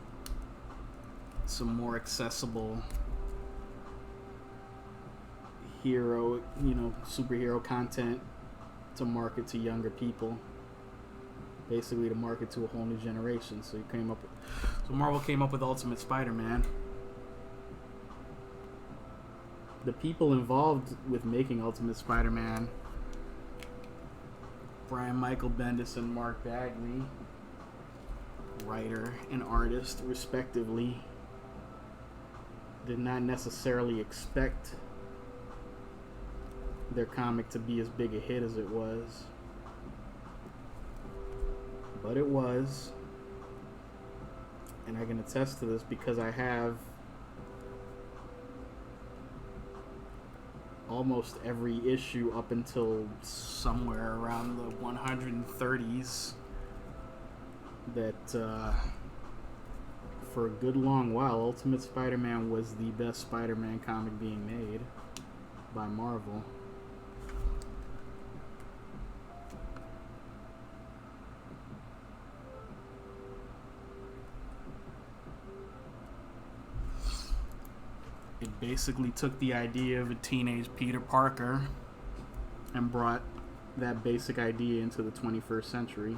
some more accessible superhero content to market to younger people, basically to market to a whole new generation. So Marvel came up with Ultimate Spider-Man. The people involved with making Ultimate Spider-Man, Brian Michael Bendis and Mark Bagley, writer and artist respectively, did not necessarily expect their comic to be as big a hit as it was, but it was. And I can attest to this because I have almost every issue up until somewhere around the 130s that for a good long while Ultimate Spider-Man was the best Spider-Man comic being made by Marvel. It basically took the idea of a teenage Peter Parker and brought that basic idea into the 21st century.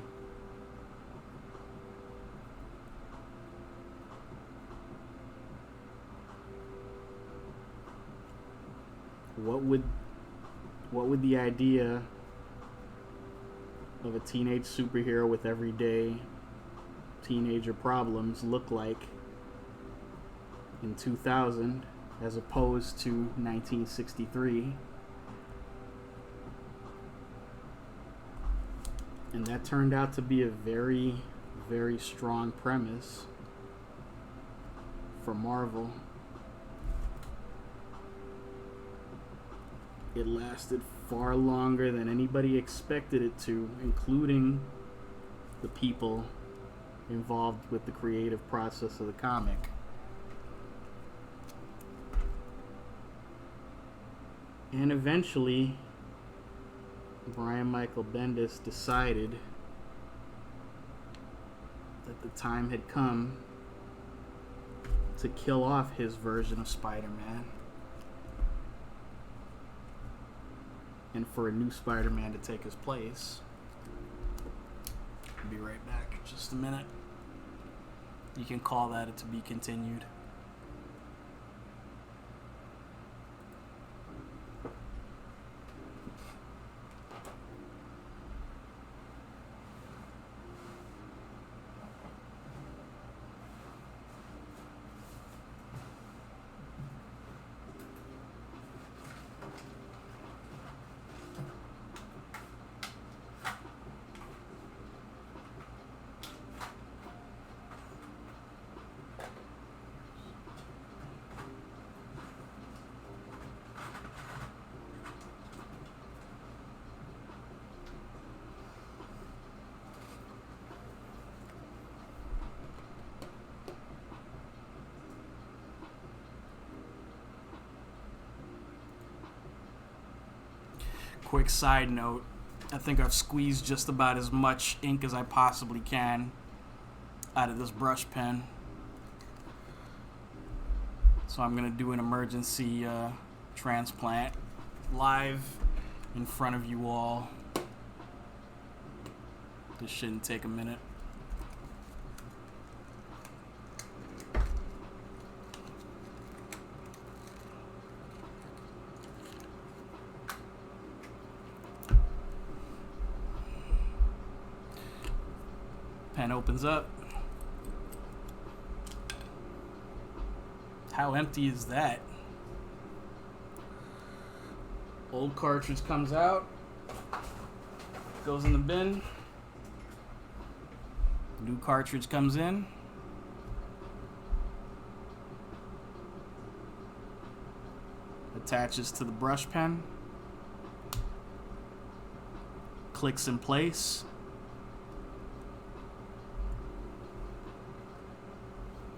What would the idea of a teenage superhero with everyday teenager problems look like in 2000 as opposed to 1963? And that turned out to be a very, very strong premise for Marvel. It lasted far longer than anybody expected it to, including the people involved with the creative process of the comic. And eventually, Brian Michael Bendis decided that the time had come to kill off his version of Spider-Man and for a new Spider-Man to take his place. I'll be right back in just a minute. You can call that a to be continued. Quick side note, I think I've squeezed just about as much ink as I possibly can out of this brush pen. So I'm going to do an emergency transplant live in front of you all. This shouldn't take a minute. Pen opens up. How empty is that? Old cartridge comes out, goes in the bin. New cartridge comes in. Attaches to the brush pen. Clicks in place.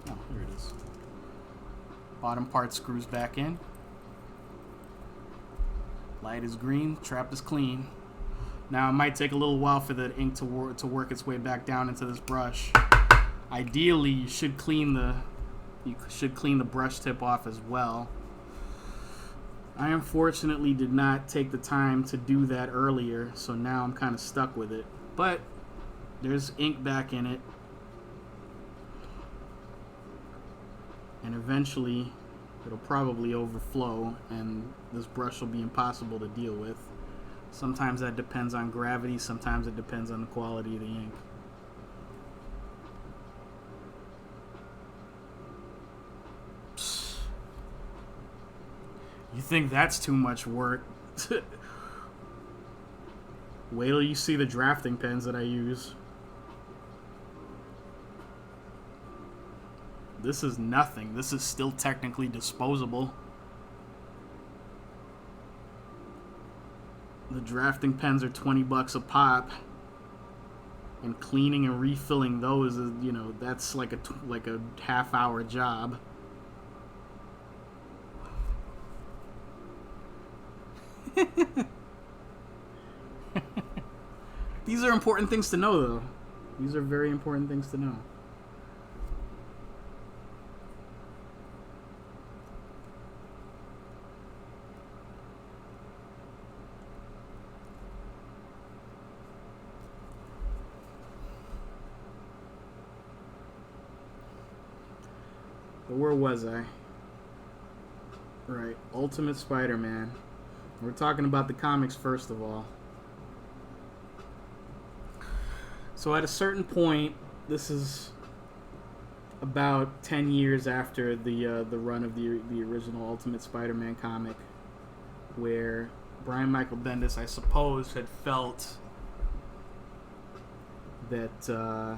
Oh, here it is. Bottom part screws back in. Light is green, trap is clean. Now it might take a little while for the ink to work its way back down into this brush. Ideally, you should clean the brush tip off as well. I unfortunately did not take the time to do that earlier, so now I'm kind of stuck with it. But there's ink back in it. And eventually it'll probably overflow and this brush will be impossible to deal with. Sometimes that depends on gravity, sometimes it depends on the quality of the ink. You think that's too much work? Wait till you see the drafting pens that I use. This is nothing. This is still technically disposable. The drafting pens are $20 a pop, and cleaning and refilling those is, you know, that's like a half-hour job. These are important things to know, though. These are very important things to know. But where was I? Right, Ultimate Spider-Man. We're talking about the comics first of all. So at a certain point, this is about 10 years after the run of the original Ultimate Spider-Man comic, where Brian Michael Bendis, I suppose, had felt that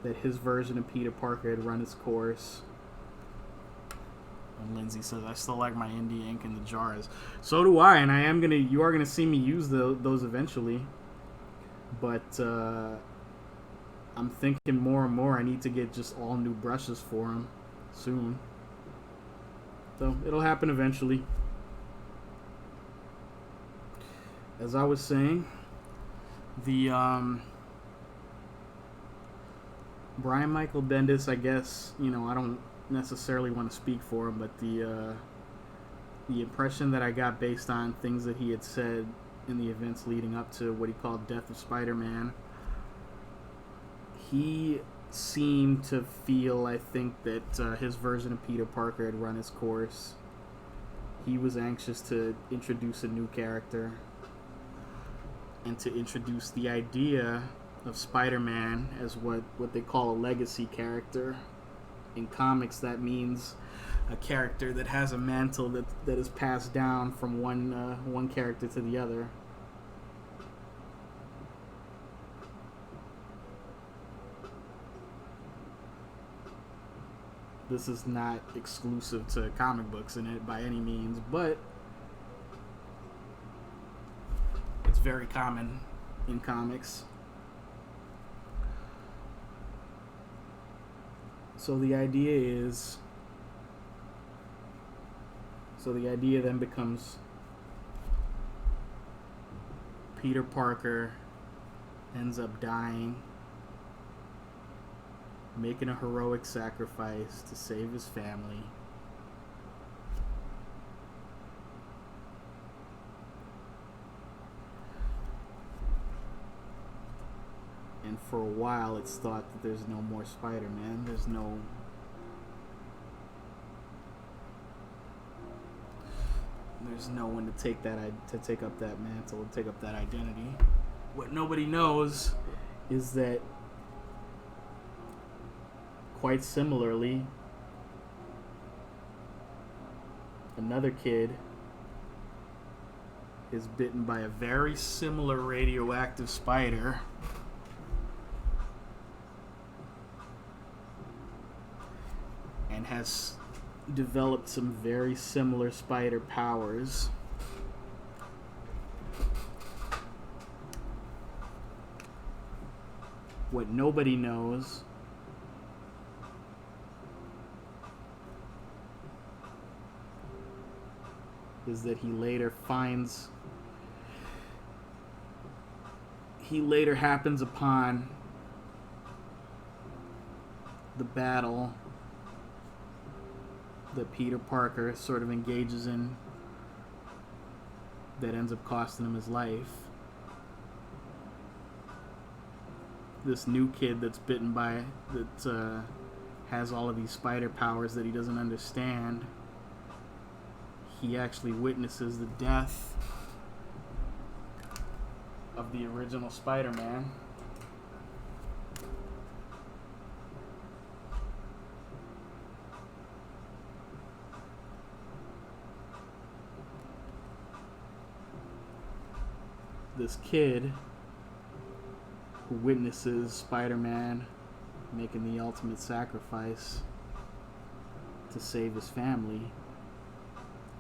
that his version of Peter Parker had run its course. And Lindsay says, I still like my indie ink in the jars. So do I, and you are gonna see me use those eventually. But I'm thinking more and more I need to get just all new brushes for them soon. So it'll happen eventually. As I was saying, the Brian Michael Bendis, I guess, you know, I don't necessarily want to speak for him, but the impression that I got based on things that he had said in the events leading up to what he called Death of Spider-Man, he seemed to feel, I think, that his version of Peter Parker had run its course. He was anxious to introduce a new character and to introduce the idea of Spider-Man as what they call a legacy character. In comics, that means a character that has a mantle that is passed down from one character to the other. This is not exclusive to comic books in it by any means, but it's very common in comics. So the idea then becomes, Peter Parker ends up dying, making a heroic sacrifice to save his family. And for a while, it's thought that there's no more Spider-Man. There's no one to take up that mantle and take up that identity. What nobody knows is that, quite similarly, another kid is bitten by a very similar radioactive spider, and has developed some very similar spider powers. What nobody knows is that he later happens upon the battle that Peter Parker sort of engages in that ends up costing him his life. This new kid that's has all of these spider powers that he doesn't understand. He actually witnesses the death of the original Spider-Man. This kid who witnesses Spider-Man making the ultimate sacrifice to save his family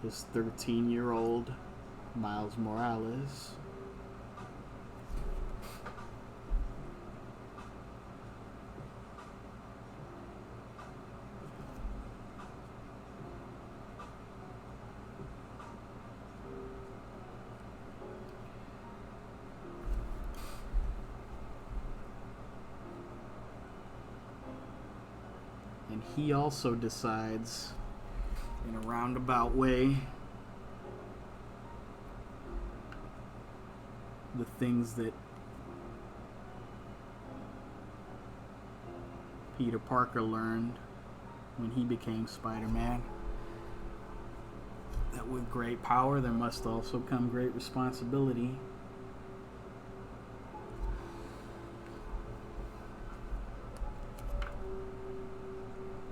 is 13-year-old Miles Morales. And he also decides, in a roundabout way, the things that Peter Parker learned when he became Spider-Man. That with great power, there must also come great responsibility.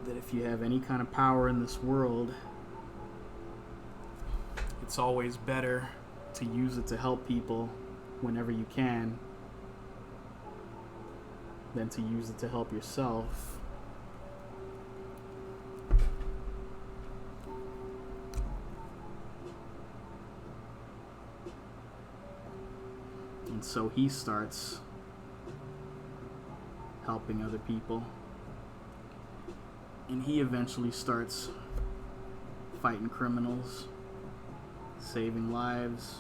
That if you have any kind of power in this world, it's always better to use it to help people whenever you can than to use it to help yourself. And so he starts helping other people. And he eventually starts fighting criminals, saving lives.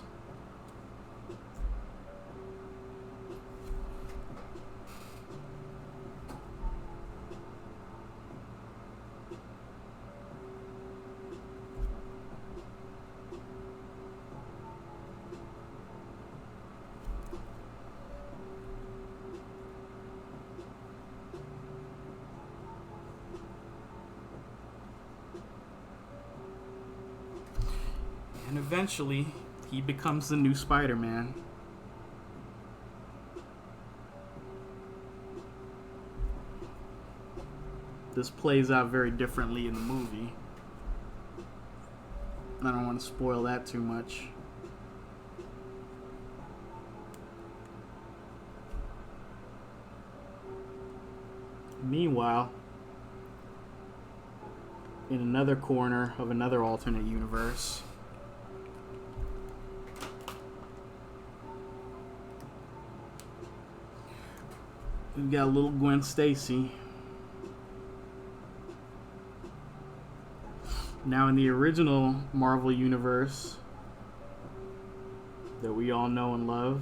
And eventually, he becomes the new Spider-Man. This plays out very differently in the movie. I don't want to spoil that too much. Meanwhile, in another corner of another alternate universe, we've got little Gwen Stacy. Now, in the original Marvel universe that we all know and love,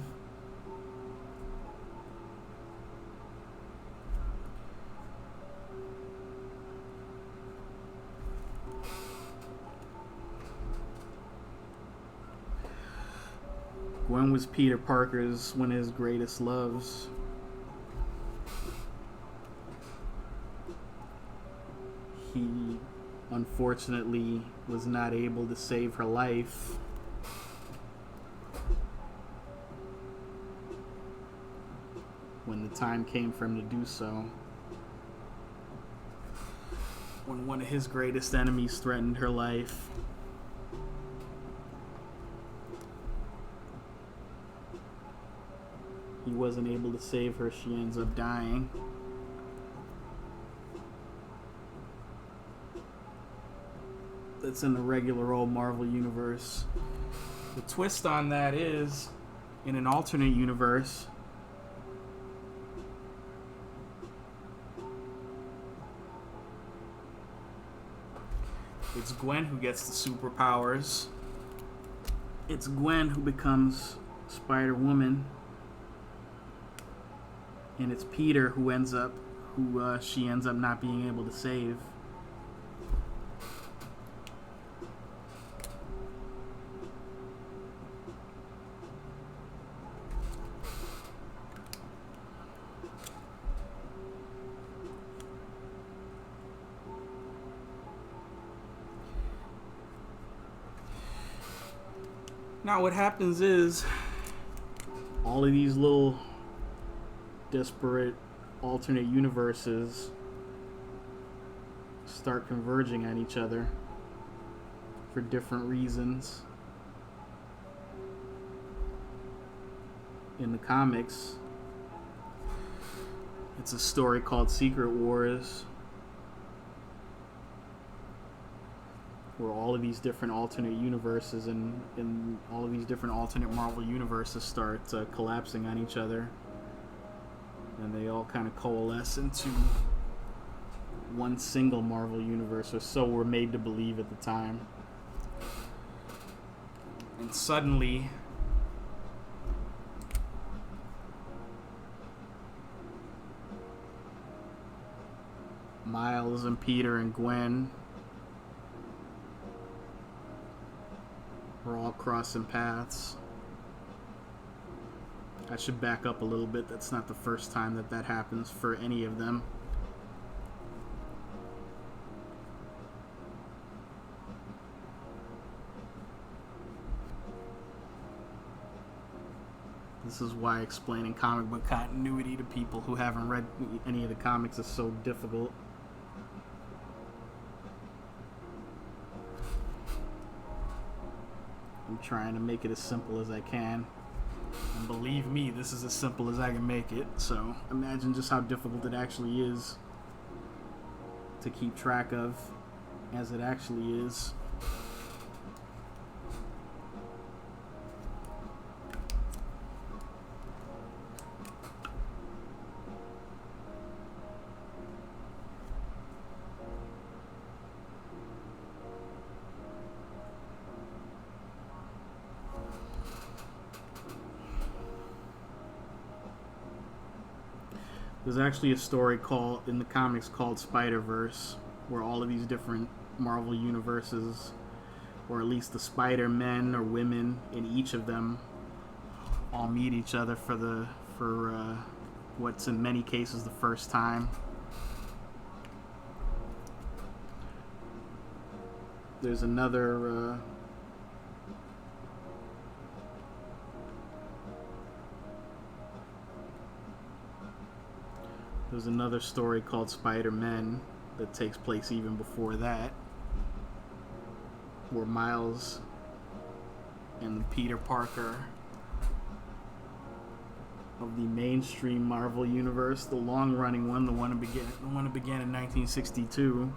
Gwen was Peter Parker's one of his greatest loves. He unfortunately was not able to save her life. When the time came for him to do so. When one of his greatest enemies threatened her life. He wasn't able to save her. She ends up dying. That's in the regular old Marvel universe. The twist on that is, in an alternate universe, it's Gwen who gets the superpowers. It's Gwen who becomes Spider-Woman. And it's Peter who she ends up not being able to save. Now what happens is all of these little disparate alternate universes start converging on each other for different reasons. In the comics, it's a story called Secret Wars, where all of these different alternate universes and all of these different alternate Marvel universes start collapsing on each other, and they all kind of coalesce into one single Marvel universe, or so we're made to believe at the time. And suddenly, Miles and Peter and Gwen we're all crossing paths. I should back up a little bit. That's not the first time that happens for any of them. This is why explaining comic book continuity to people who haven't read any of the comics is so difficult. I'm trying to make it as simple as I can. And believe me, this is as simple as I can make it. So imagine just how difficult it actually is to keep track of, as it actually is. There's actually a story in the comics called Spider-Verse, where all of these different Marvel universes, or at least the Spider-Men or women in each of them, all meet each other for what's in many cases the first time. There's another There's another story called Spider-Men that takes place even before that, where Miles and Peter Parker of the mainstream Marvel universe, the long-running one, the one that began in 1962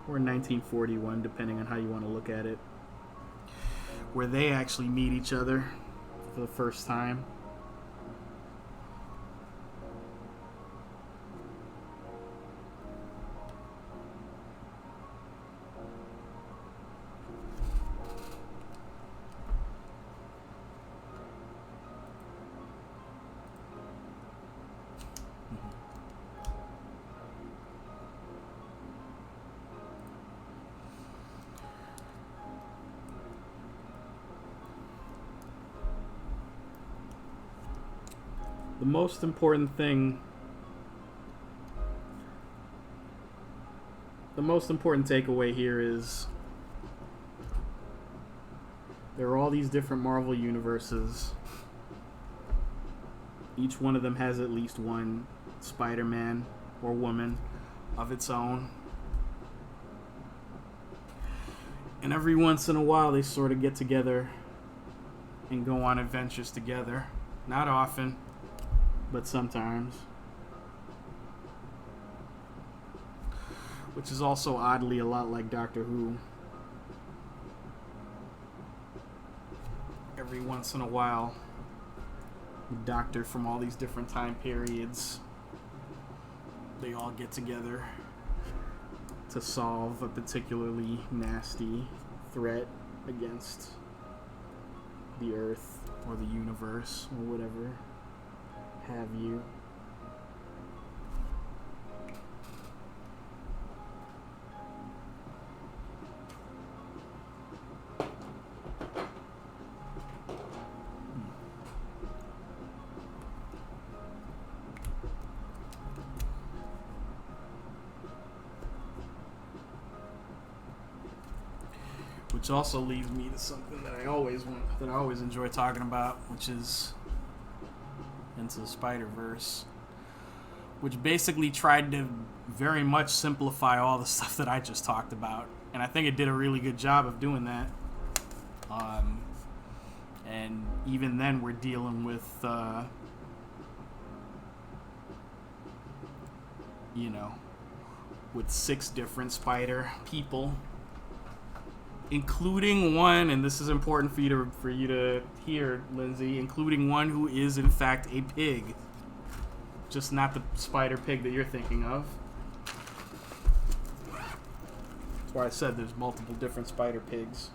or 1941, depending on how you want to look at it, where they actually meet each other for the first time. The most important thing, the most important takeaway here is there are all these different Marvel universes. Each one of them has at least one Spider-Man or woman of its own. And every once in a while they sort of get together and go on adventures together. Not often, but sometimes. Which is also oddly a lot like Doctor Who. Every once in a while, the Doctor from all these different time periods, they all get together to solve a particularly nasty threat against the Earth or the universe or whatever have you. Which also leads me to something that I always enjoy talking about, which is Into the Spider-Verse, which basically tried to very much simplify all the stuff that I just talked about, and I think it did a really good job of doing that. And even then, we're dealing with with 6 different spider people, including one, and this is important for you to hear, Lindsay, including one who is in fact a pig, just not the spider pig that you're thinking of. That's why I said there's multiple different spider pigs.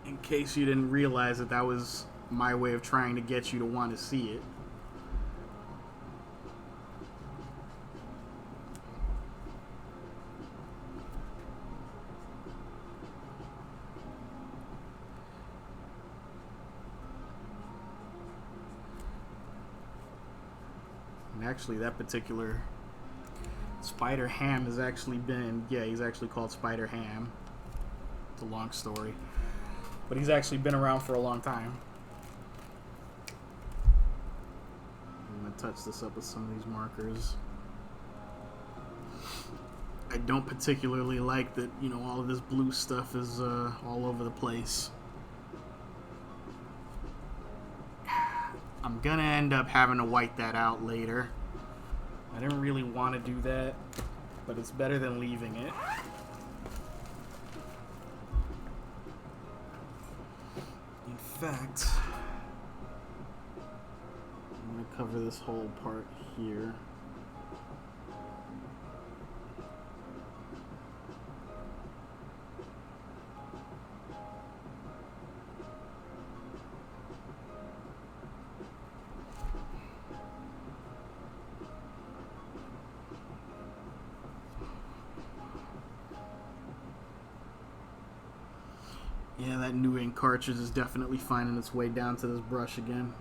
In case you didn't realize that was my way of trying to get you to want to see it. Actually, that particular Spider Ham has actually he's actually called Spider Ham. It's a long story, but he's actually been around for a long time. I'm gonna touch this up with some of these markers. I don't particularly like that, all of this blue stuff is all over the place. I'm gonna end up having to white that out later. I didn't really want to do that, but it's better than leaving it. In fact, I'm gonna cover this whole part here. Yeah, that new ink cartridge is definitely finding its way down to this brush again.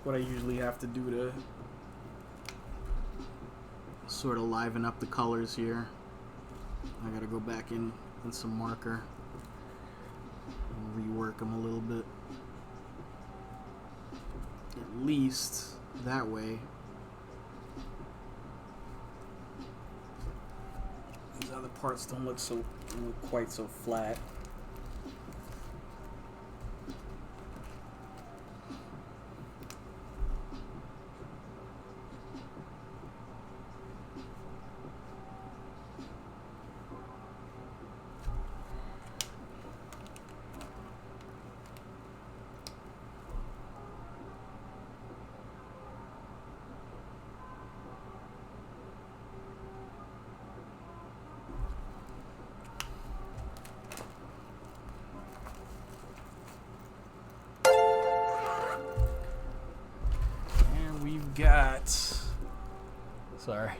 What I usually have to do to sort of liven up the colors here. I gotta go back in some marker and rework them a little bit. At least that way these other parts don't look quite so flat. Sorry.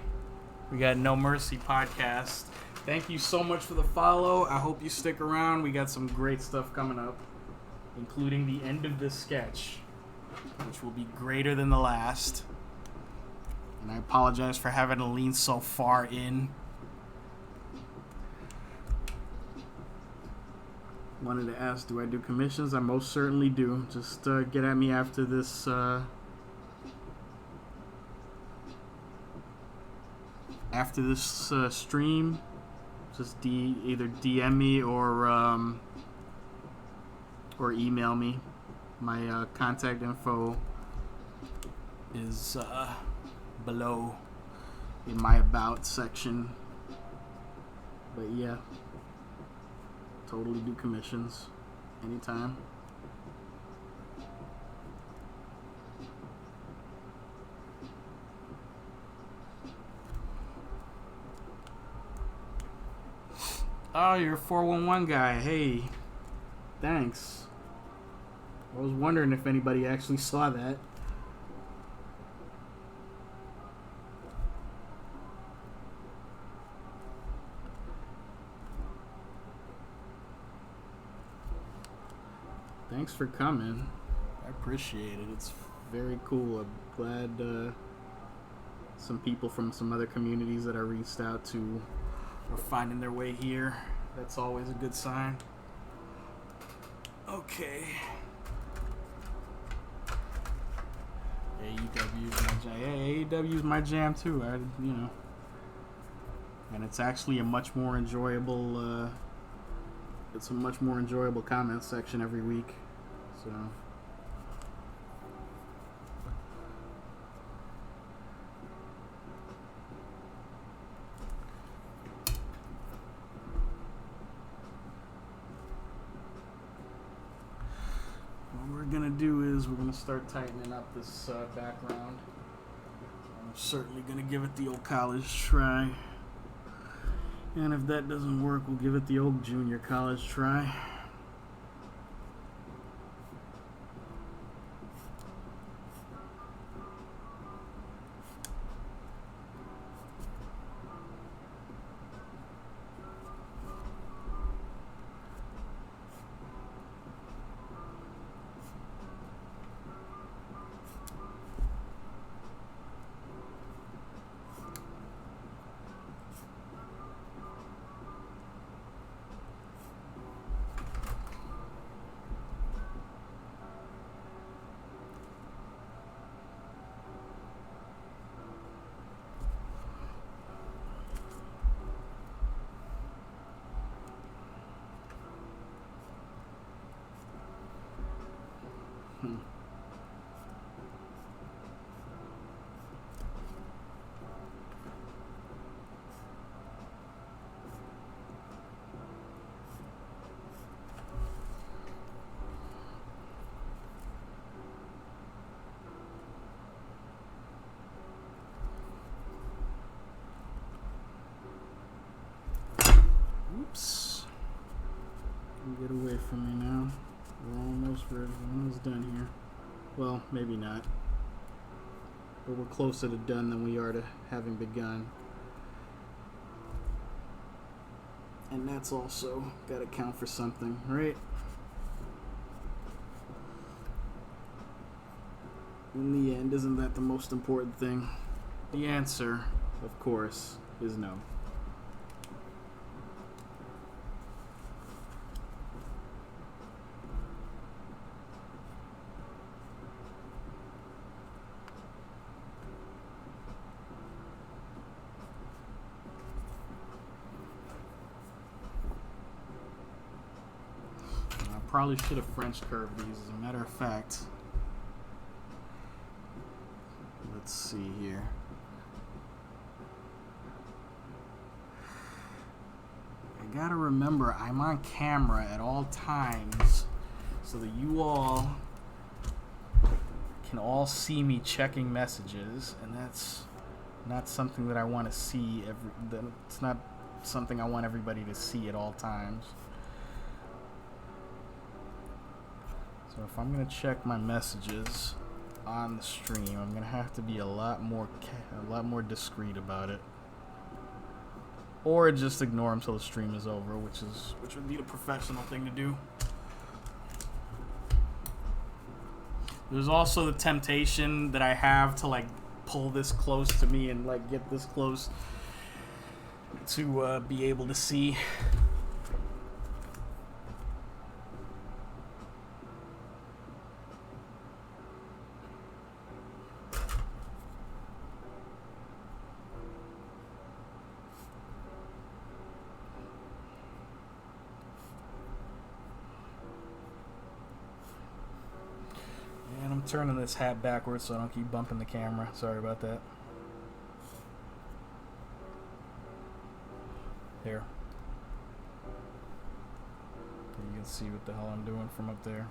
We got No Mercy Podcast. Thank you so much for the follow. I hope you stick around. We got some great stuff coming up, including the end of this sketch, which will be greater than the last. And I apologize for having to lean so far in. Wanted to ask, do I do commissions? I most certainly do. Just get at me after this stream. Just either DM me or email me. My contact info is below in my about section. But yeah, totally do commissions anytime. Oh, you're a 411 guy. Hey, thanks. I was wondering if anybody actually saw that. Thanks for coming. I appreciate it. It's very cool. I'm glad some people from some other communities that I reached out to are finding their way here. That's always a good sign. Okay. AEW's my jam. Yeah, AEW's my jam too. And it's actually a much more enjoyable. It's a much more enjoyable comment section every week. So. Gonna do is we're gonna start tightening up this background. I'm certainly gonna give it the old college try, and if that doesn't work, we'll give it the old junior college try. Oops. Get away from me now. We're almost done here. Well, maybe not. But we're closer to done than we are to having begun. And that's also got to count for something, right? In the end, isn't that the most important thing? The answer, of course, is no. Probably should have French curved these, as a matter of fact. Let's see here. I gotta remember, I'm on camera at all times so that you all can all see me checking messages, and that's not something that I want to see. It's not something I want everybody to see at all times. So if I'm going to check my messages, on the stream. I'm gonna have to be a lot more discreet about it, or just ignore until the stream is over, which would be the professional thing to do. There's also the temptation that I have to like pull this close to me and like get this close to be able to see. And I'm turning this hat backwards so I don't keep bumping the camera. Sorry about that. There. You can see what the hell I'm doing from up there.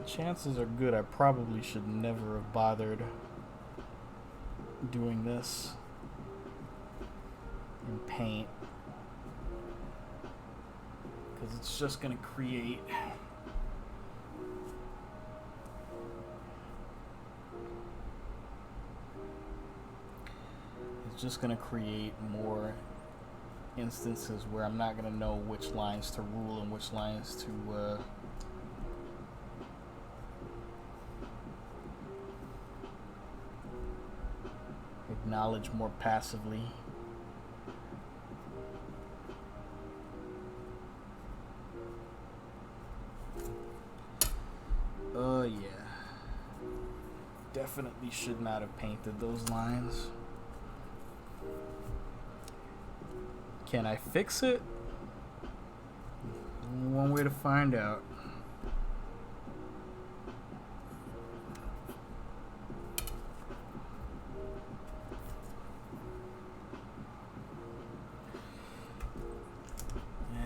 Chances are good I probably should never have bothered doing this in paint, because it's just going to create more instances where I'm not going to know which lines to rule and which lines to acknowledge more passively. Yeah. Definitely should not have painted those lines. Can I fix it? One way to find out.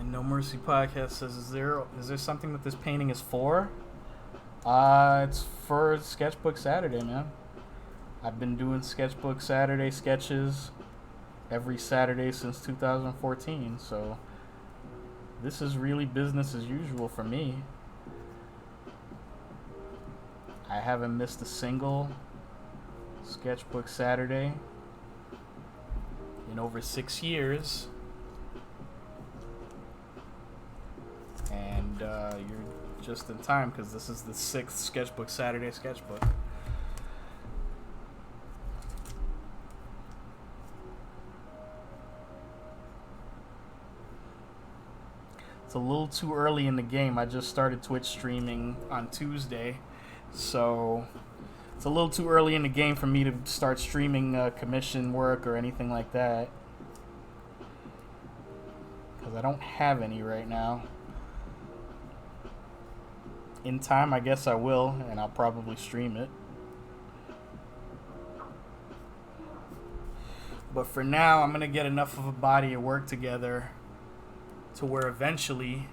No Mercy Podcast says, is there something that this painting is for? It's for Sketchbook Saturday, man. I've been doing Sketchbook Saturday sketches every Saturday since 2014, so this is really business as usual for me. I haven't missed a single Sketchbook Saturday in over 6 years. And you're just in time because this is the 6th Sketchbook Saturday sketchbook. It's a little too early in the game. I just started Twitch streaming on Tuesday, so it's a little too early in the game for me to start streaming commission work or anything like that, because I don't have any right now. In time, I guess I will, and I'll probably stream it. But for now, I'm going to get enough of a body of work together to where eventually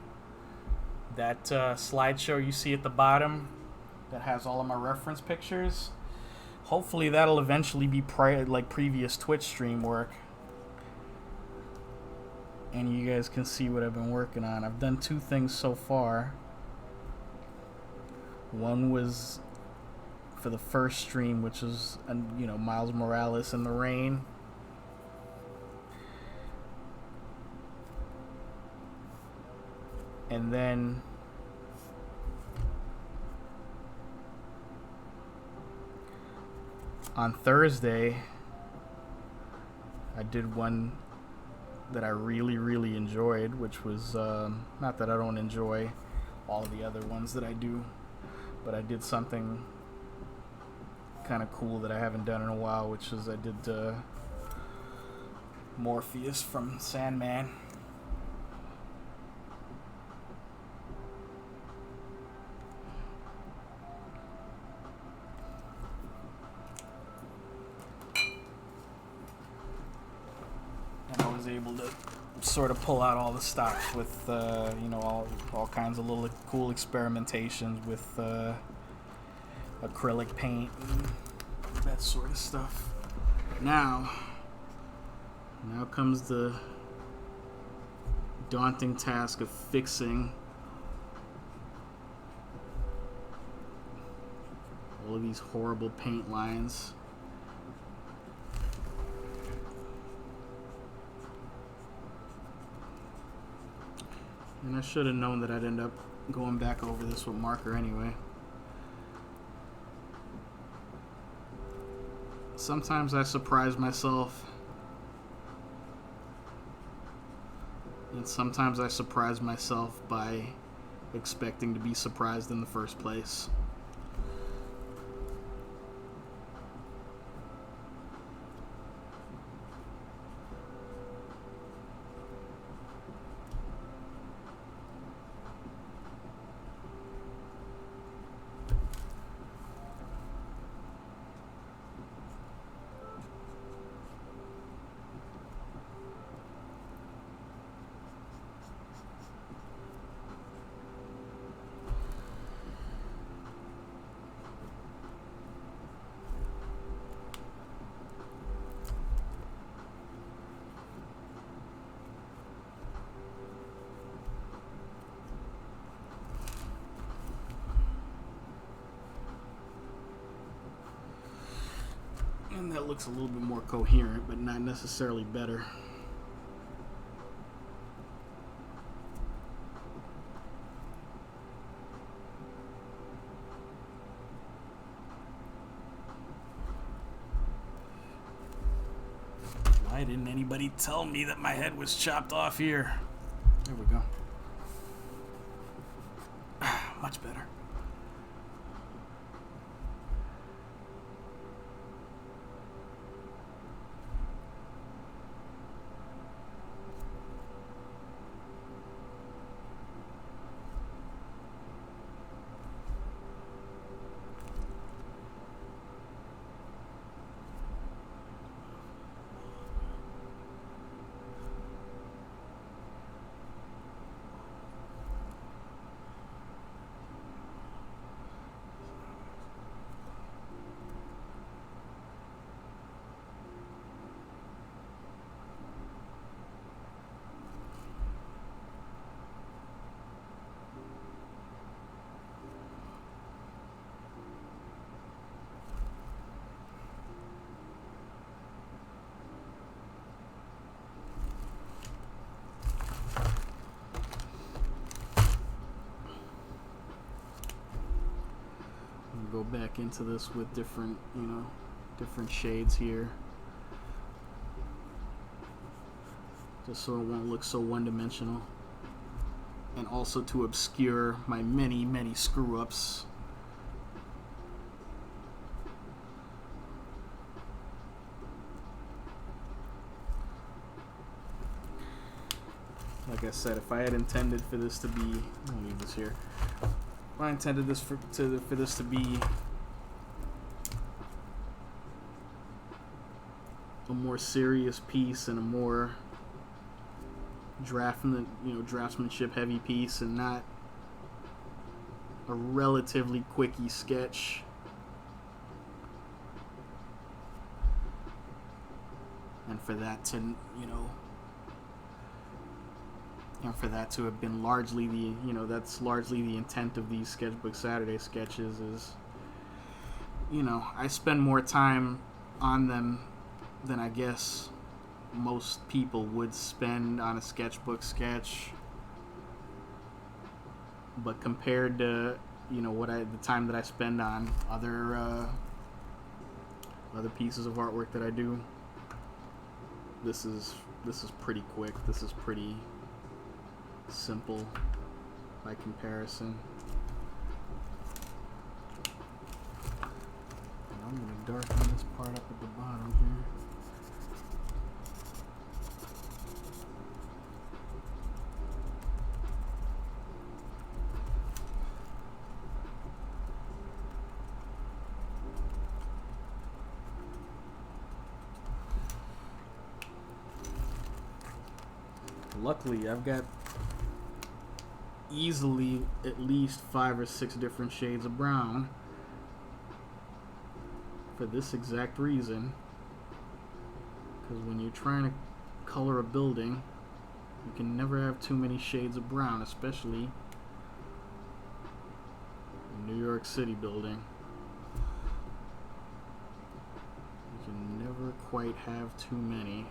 that slideshow you see at the bottom that has all of my reference pictures, hopefully that'll eventually be like previous Twitch stream work. And you guys can see what I've been working on. I've done 2 things so far. One was for the first stream, which was, Miles Morales in the rain. And then On Thursday, I did one that I really, really enjoyed, which was not that I don't enjoy all the other ones that I do, but I did something kind of cool that I haven't done in a while, which is I did Morpheus from Sandman. And I was able to sort of pull out all the stops with, all kinds of little cool experimentations with acrylic paint and that sort of stuff. Now comes the daunting task of fixing all of these horrible paint lines. And I should have known that I'd end up going back over this with marker anyway. Sometimes I surprise myself, and sometimes I surprise myself by expecting to be surprised in the first place. And that looks a little bit more coherent, but not necessarily better. Why didn't anybody tell me that my head was chopped off here? There we go. Much better. Go back into this with different shades here, just so it won't look so one-dimensional, and also to obscure my many screw-ups. Like I said, if I had intended for this to be, I'll leave this here. If I intended this for this to be a more serious piece and a more draftsmanship heavy piece, and not a relatively quickie sketch, and for that to have been largely that's largely the intent of these Sketchbook Saturday sketches, is I spend more time on them than I guess most people would spend on a sketchbook sketch, but compared to the time that I spend on other pieces of artwork that I do. This is pretty quick. This is pretty simple by comparison. And I'm going to darken this part up at the bottom here. Luckily, I've got easily at least 5 or 6 different shades of brown for this exact reason. Because when you're trying to color a building, you can never have too many shades of brown, especially a New York City building. You can never quite have too many.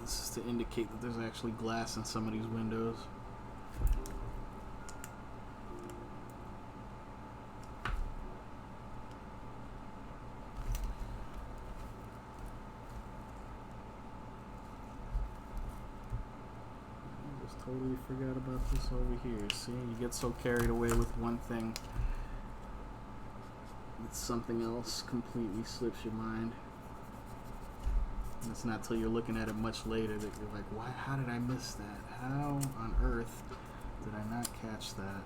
This is to indicate that there's actually glass in some of these windows. I just totally forgot about this over here. See, you get so carried away with one thing that something else completely slips your mind. And it's not till you're looking at it much later that you're like, why? How did I miss that? How on earth did I not catch that?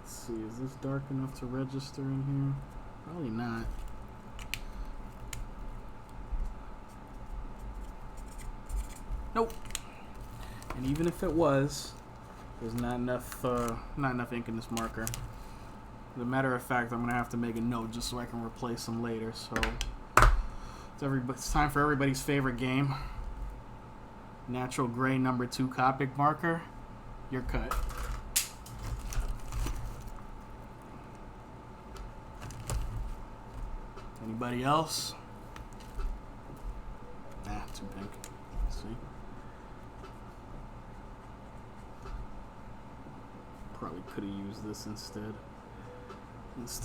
See, is this dark enough to register in here? Probably not. Nope. And even if it was, there's not enough ink in this marker. As a matter of fact, I'm gonna have to make a note just so I can replace them later. So it's time for everybody's favorite game. Natural gray number 2 Copic marker. You're cut. Anybody else? Nah, too pink. Let's see. Probably could have used this instead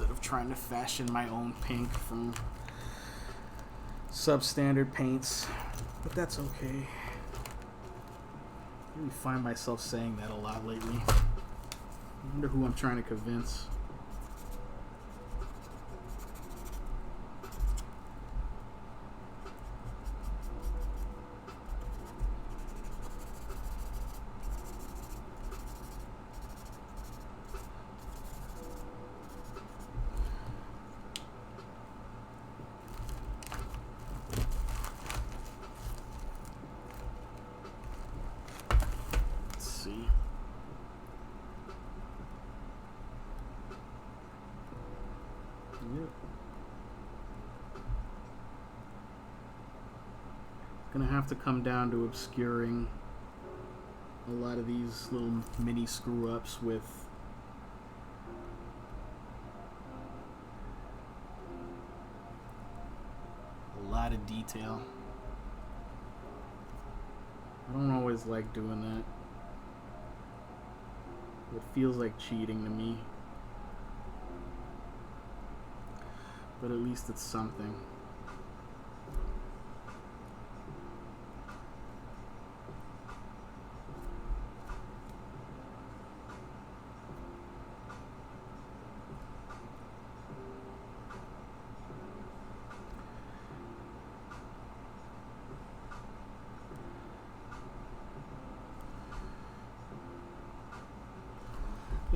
of trying to fashion my own pink from substandard paints. But that's okay. I really find myself saying that a lot lately. I wonder who I'm trying to convince. Yep. Gonna have to come down to obscuring a lot of these little mini screw ups with a lot of detail. I don't always like doing that. It feels like cheating to me. But at least it's something.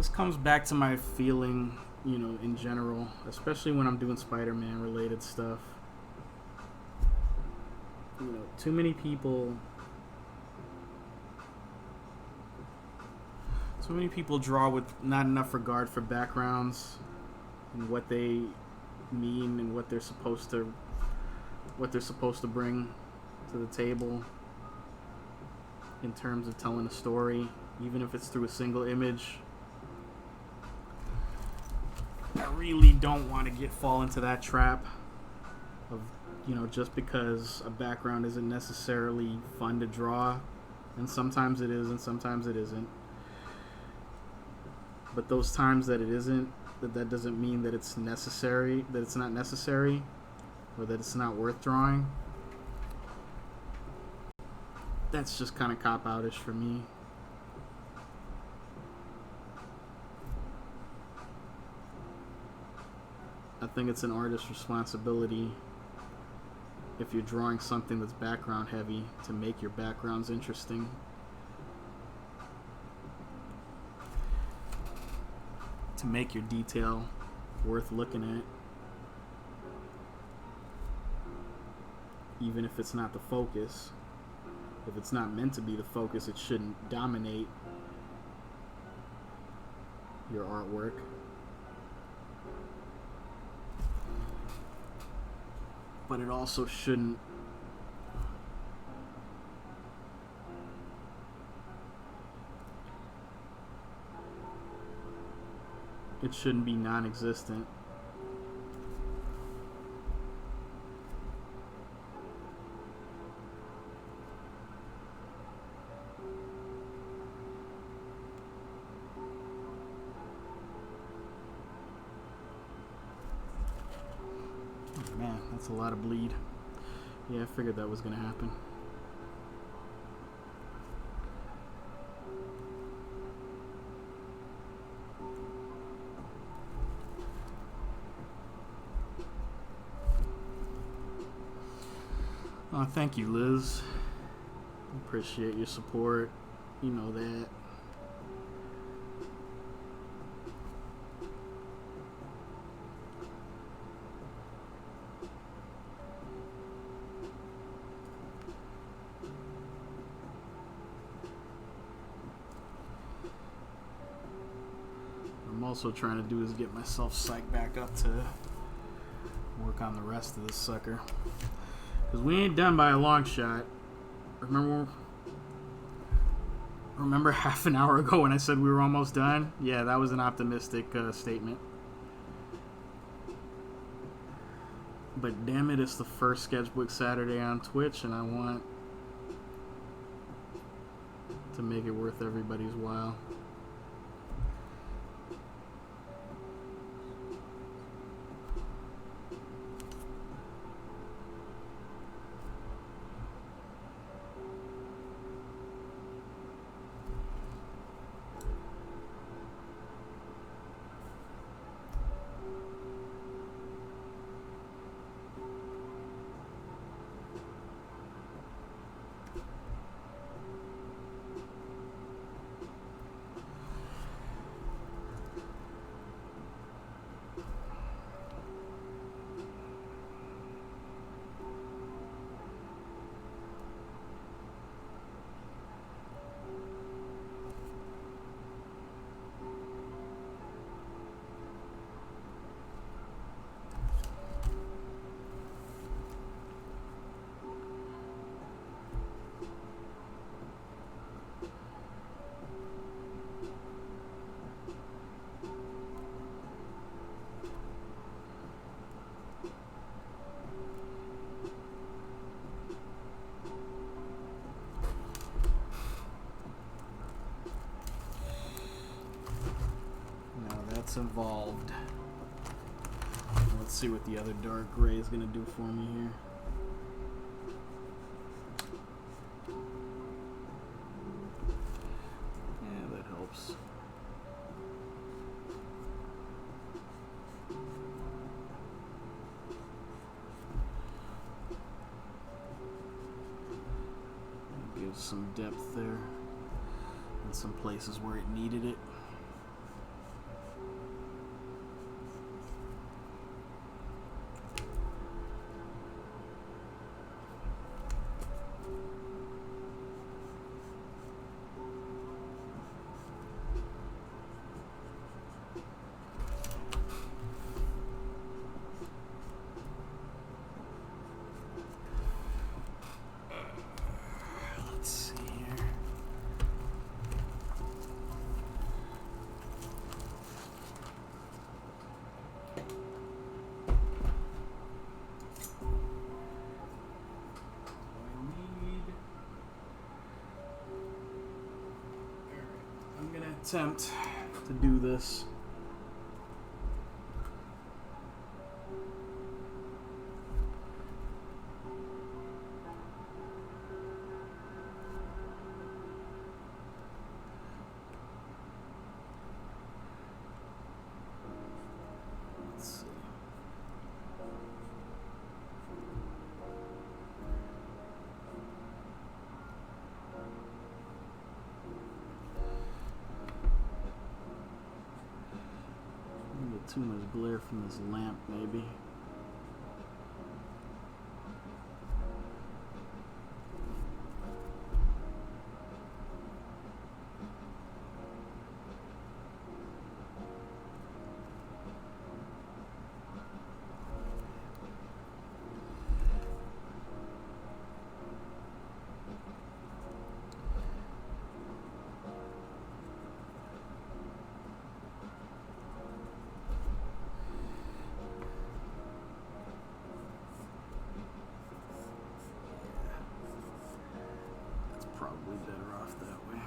This comes back to my feeling, you know, in general, especially when I'm doing Spider-Man related stuff. You know, too many people draw with not enough regard for backgrounds and what they mean and what they're supposed to bring to the table in terms of telling a story, even if it's through a single image. I really don't want to fall into that trap of, you know, just because a background isn't necessarily fun to draw, and sometimes it is and sometimes it isn't. But those times that it isn't, that doesn't mean that it's necessary, that it's not necessary, or that it's not worth drawing. That's just kind of cop-outish for me. I think it's an artist's responsibility, if you're drawing something that's background heavy, to make your backgrounds interesting. To make your detail worth looking at. Even if it's not the focus. If it's not meant to be the focus, it shouldn't dominate your artwork. But it also shouldn't be non-existent. Oh man, that's a lot of bleed. Yeah, I figured that was gonna happen. Oh, thank you, Liz. Appreciate your support. You know that. I'm also trying to do is get myself psyched back up to work on the rest of this sucker. Because we ain't done by a long shot. Remember half an hour ago when I said we were almost done? Yeah, that was an optimistic statement. But damn it, it's the first Sketchbook Saturday on Twitch, and I want to make it worth everybody's while. Involved. Let's see what the other dark gray is going to do for me here. Yeah, that helps. Gives some depth there in some places where it needed it. attempt to do this. Too much glare from this lamp, maybe. Probably better off that way.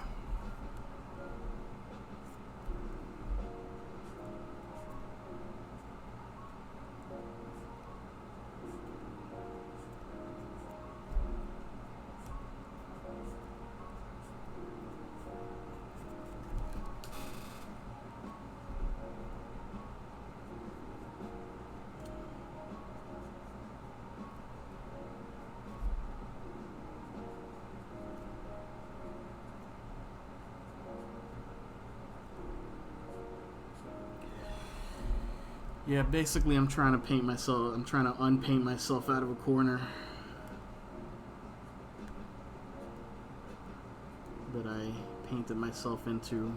Yeah, basically I'm trying to unpaint myself out of a corner that I painted myself into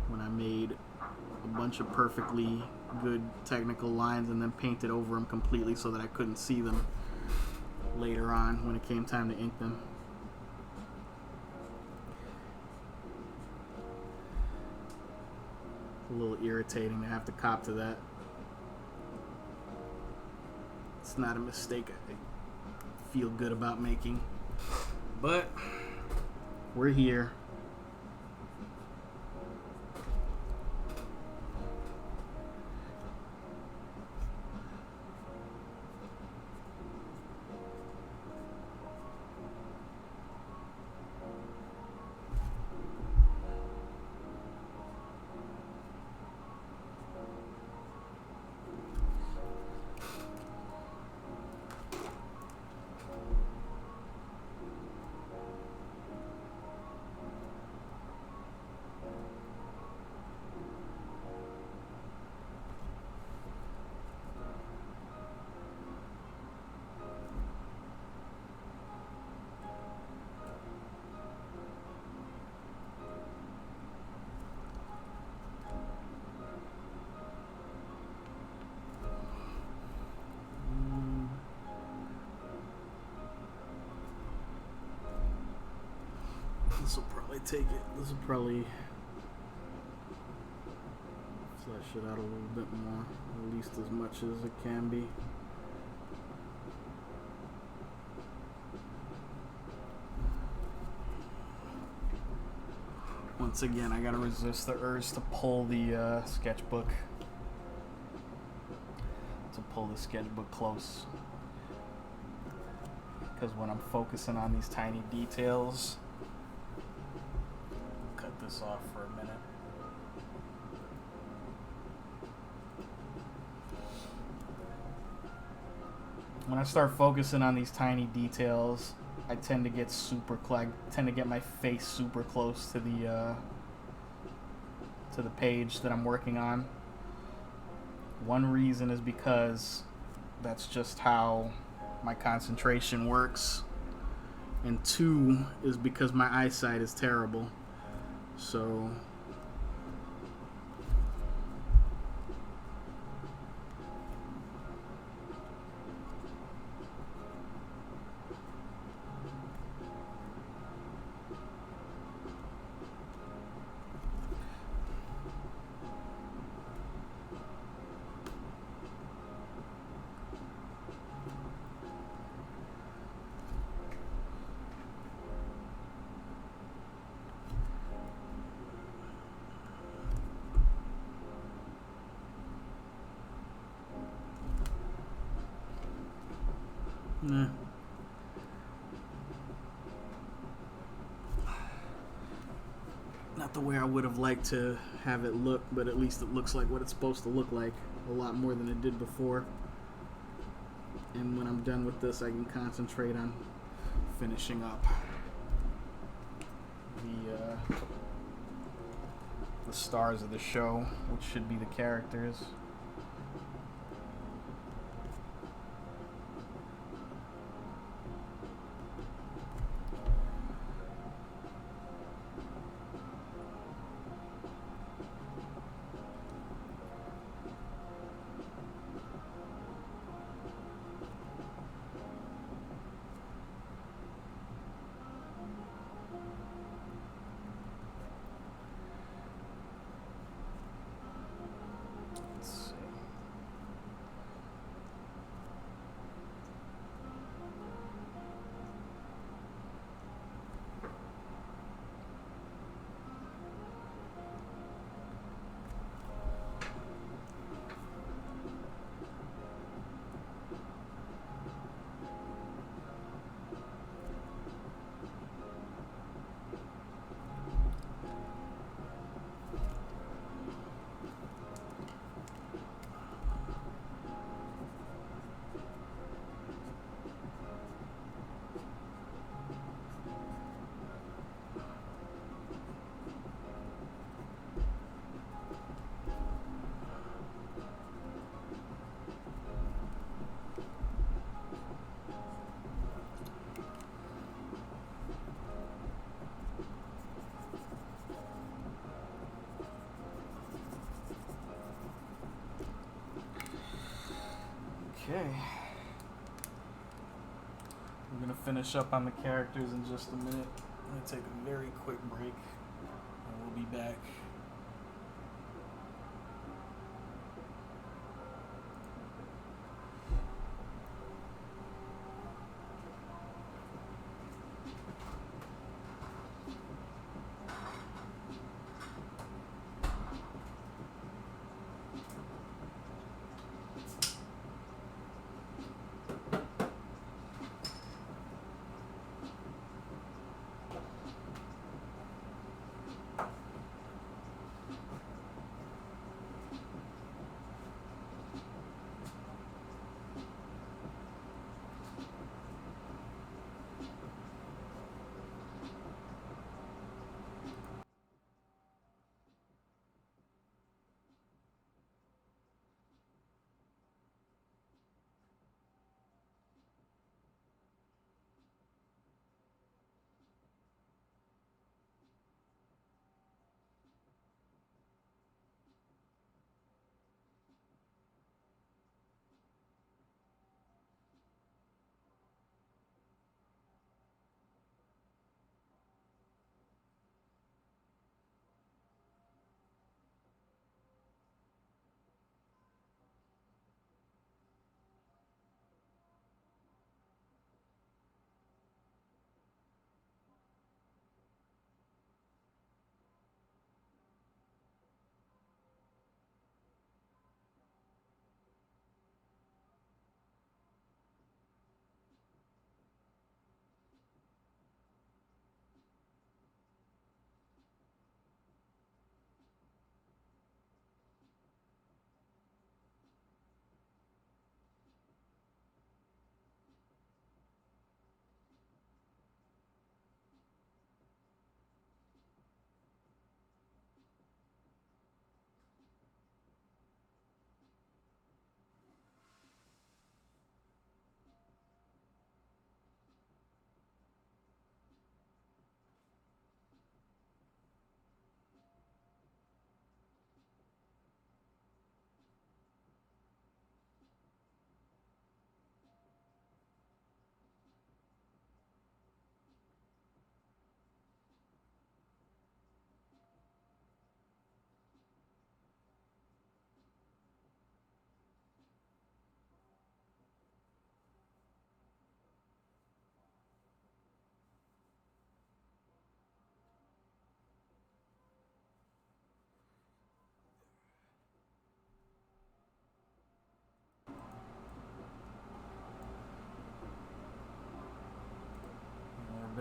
when I made a bunch of perfectly good technical lines and then painted over them completely so that I couldn't see them later on when it came time to ink them. A little irritating to have to cop to that. It's not a mistake I feel good about making, but we're here. This will probably take it. This will probably flesh it out a little bit more, at least as much as it can be. Once again, I gotta resist the urge to pull the sketchbook. To pull the sketchbook close. Because when I'm focusing on these tiny details, cut this off for a minute. When I start focusing on these tiny details, I tend to get my face super close to the page that I'm working on. One reason is because that's just how my concentration works, and two is because my eyesight is terrible. So Nah. Not the way I would have liked to have it look, but at least it looks like what it's supposed to look like, a lot more than it did before. And when I'm done with this, I can concentrate on finishing up the stars of the show, which should be the characters. Okay. We're going to finish up on the characters in just a minute. I'm going to take a very quick break, and we'll be back.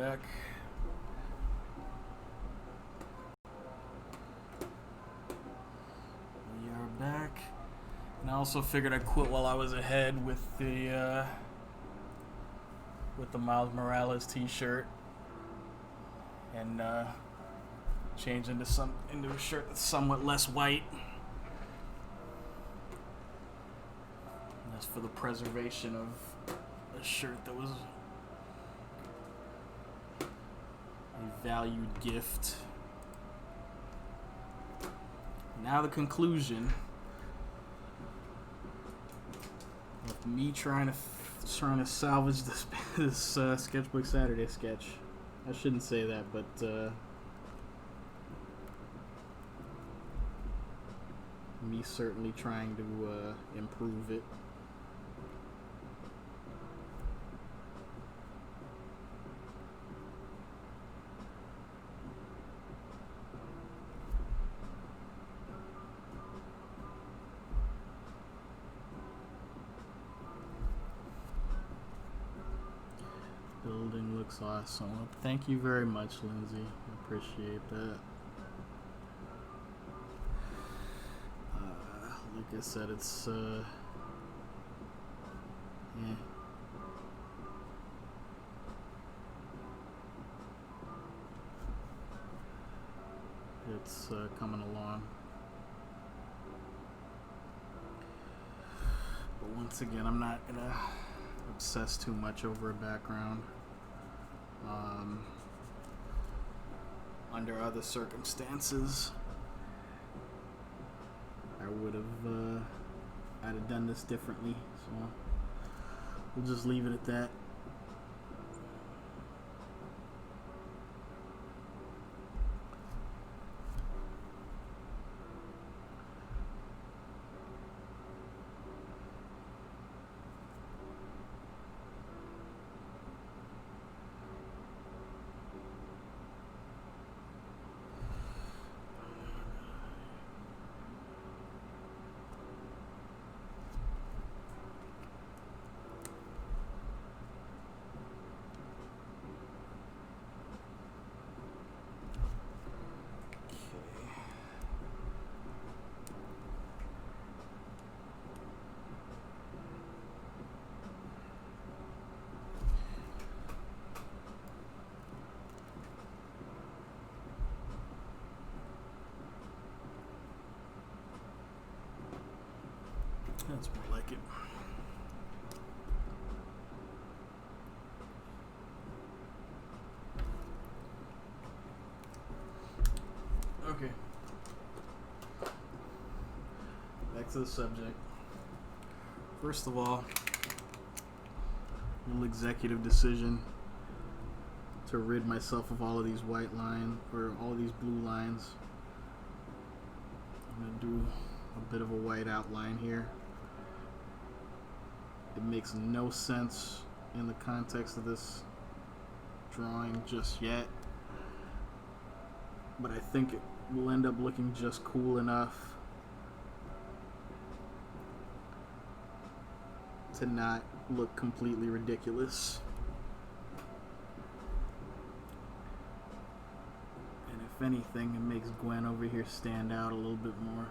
back. We are back. And I also figured I'd quit while I was ahead with the Miles Morales t-shirt and change into a shirt that's somewhat less white. And that's for the preservation of a shirt that was a valued gift. Now the conclusion of me trying to salvage this Sketchbook Saturday sketch. I shouldn't say that, but me certainly trying to improve it. Building looks awesome. Thank you very much, Lindsay. I appreciate that. Like I said, it's it's coming along. But once again, I'm not gonna obsess too much over a background. Under other circumstances, I'd have done this differently. So we'll just leave it at that. That's more like it. Okay. Back to the subject. First of all, little executive decision to rid myself of all of these white lines, or all of these blue lines. I'm going to do a bit of a white outline here. It makes no sense in the context of this drawing just yet, but I think it will end up looking just cool enough to not look completely ridiculous. And if anything, it makes Gwen over here stand out a little bit more.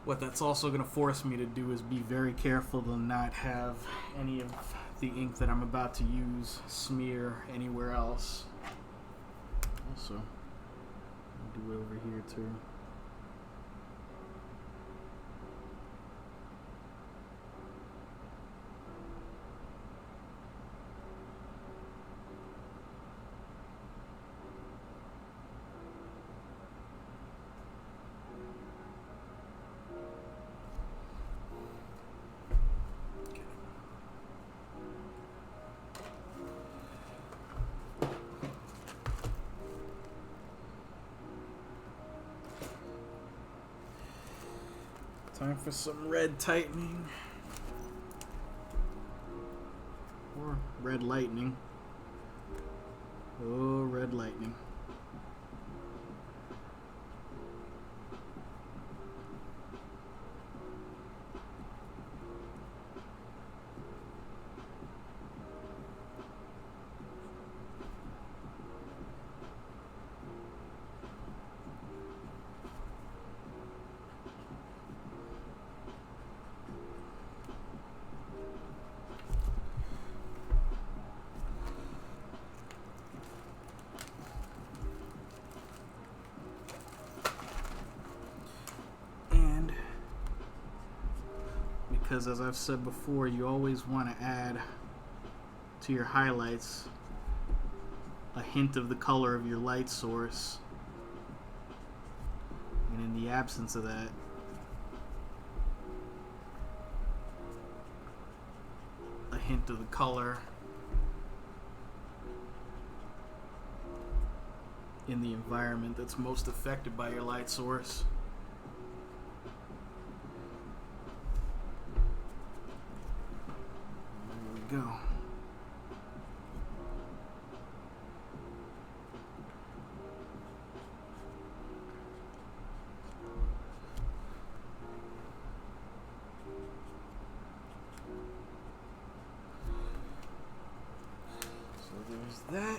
What that's also going to force me to do is be very careful to not have any of the ink that I'm about to use smear anywhere else. Also, I'll do it over here too. Time for some red tightening. Or red lightning. Oh, red lightning. because, as I've said before, you always want to add to your highlights a hint of the color of your light source. And in the absence of that, a hint of the color in the environment that's most affected by your light source. There we go. So there's that.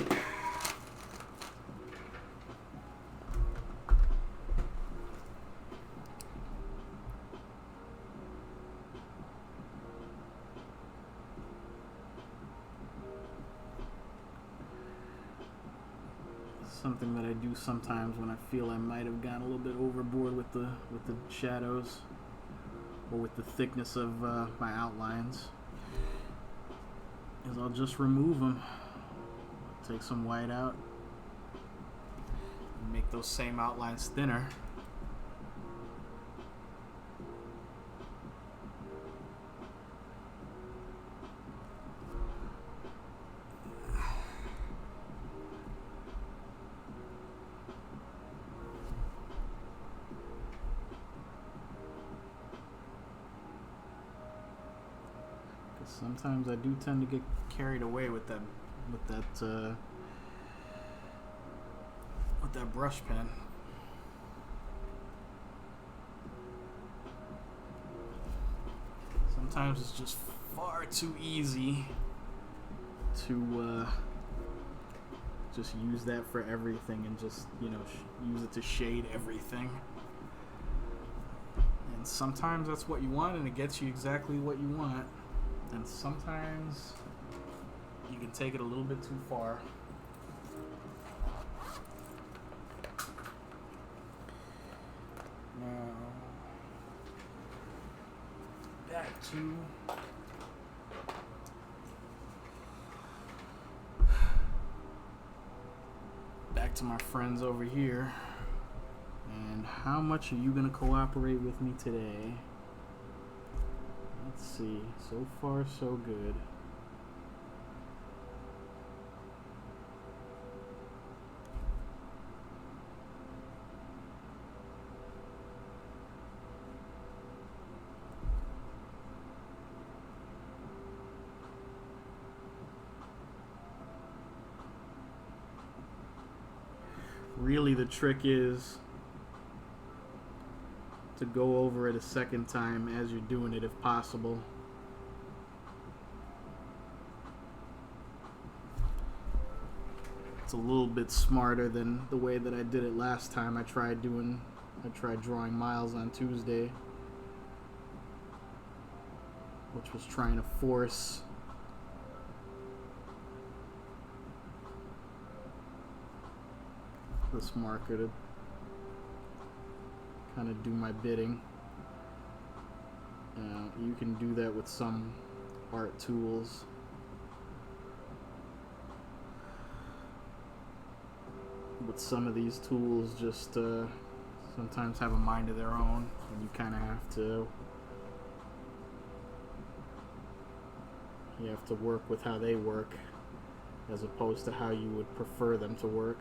Something that I do sometimes when I feel I might have gone a little bit overboard with the shadows or with the thickness of my outlines is I'll just remove them. Take some white out and make those same outlines thinner. Sometimes I do tend to get carried away with that brush pen. Sometimes it's just far too easy to just use that for everything and just, use it to shade everything. And sometimes that's what you want and it gets you exactly what you want. And sometimes you can take it a little bit too far. Now, back to my friends over here. And how much are you going to cooperate with me today? Let's see. So far, so good. Really, the trick is to go over it a second time as you're doing it if possible. It's a little bit smarter than the way that I did it last time. I tried drawing Miles on Tuesday, which was trying to force this marker to kind of do my bidding. You can do that with some art tools. But some of these tools just sometimes have a mind of their own, and you kind of have to work with how they work as opposed to how you would prefer them to work.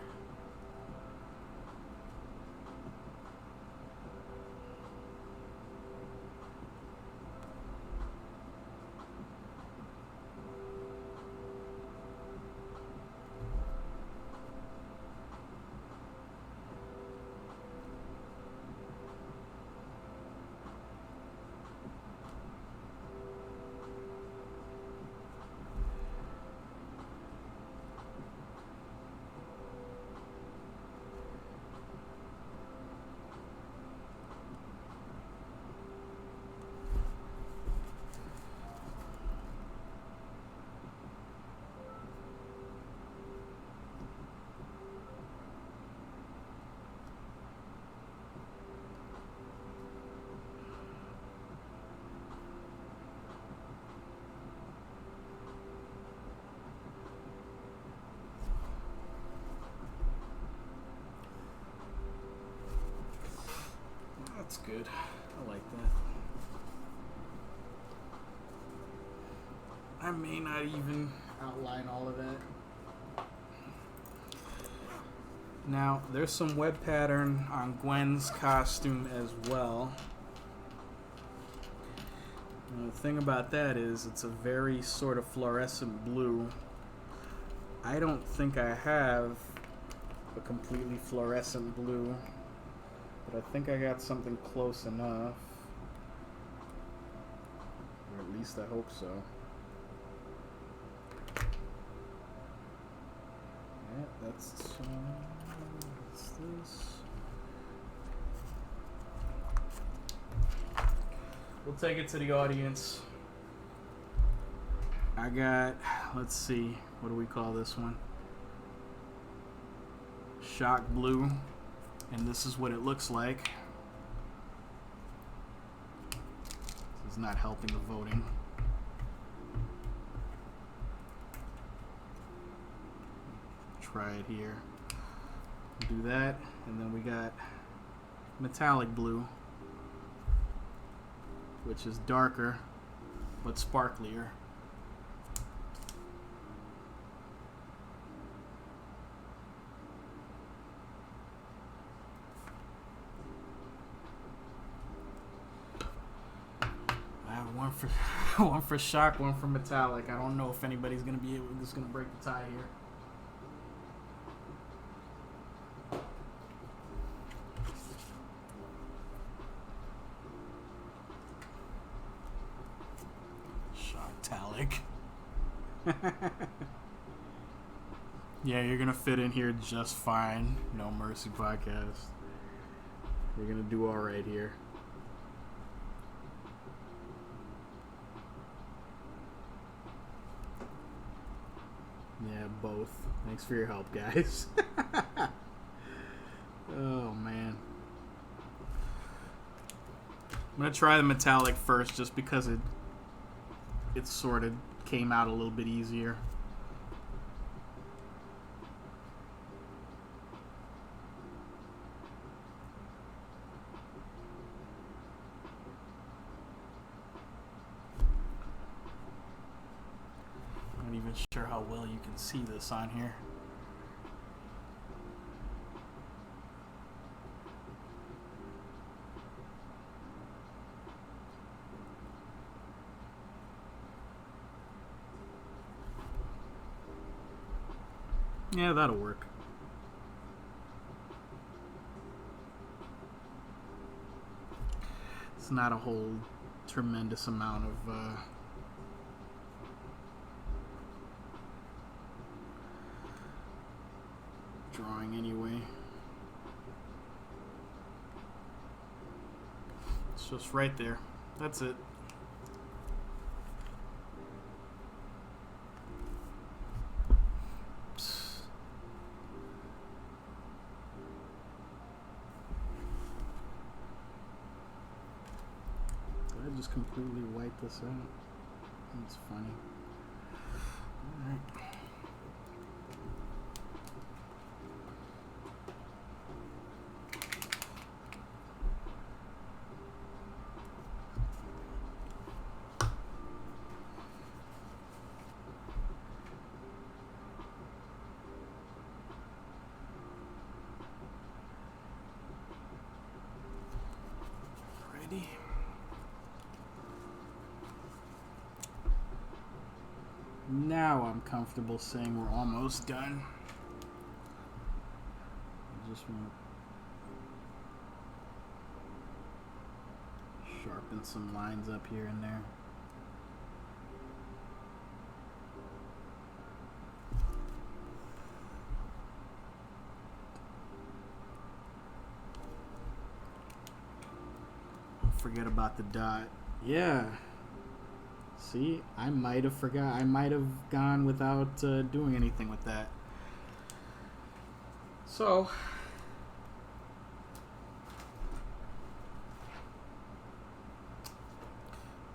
That's good. I like that. I may not even outline all of that. Now, there's some web pattern on Gwen's costume as well. And the thing about that is it's a very sort of fluorescent blue. I don't think I have a completely fluorescent blue, but I think I got something close enough. Or at least I hope so. Yeah, that's this. We'll take it to the audience. I got, let's see, what do we call this one? Shock blue, and this is what it looks like. This is not helping the voting. Try it here. Do that, and then we got metallic blue, which is darker but sparklier. I have one for one for shock, one for metallic. I don't know if anybody's gonna be able. Just gonna break the tie here. Yeah, you're gonna fit in here just fine. No Mercy podcast. You're gonna do all right here. Yeah, both. Thanks for your help, guys. Oh man, I'm gonna try the metallic first, just because it sort of came out a little bit easier. I'm not even sure how well you can see this on here. Yeah, that'll work. It's not a whole tremendous amount of drawing anyway. It's just right there. That's it. Just completely wipe this out. That's funny. Alright. Ready? Now I'm comfortable saying we're almost done. I just want to sharpen some lines up here and there. Don't forget about the dot. Yeah. See, I might have forgot. I might have gone without doing anything with that. So,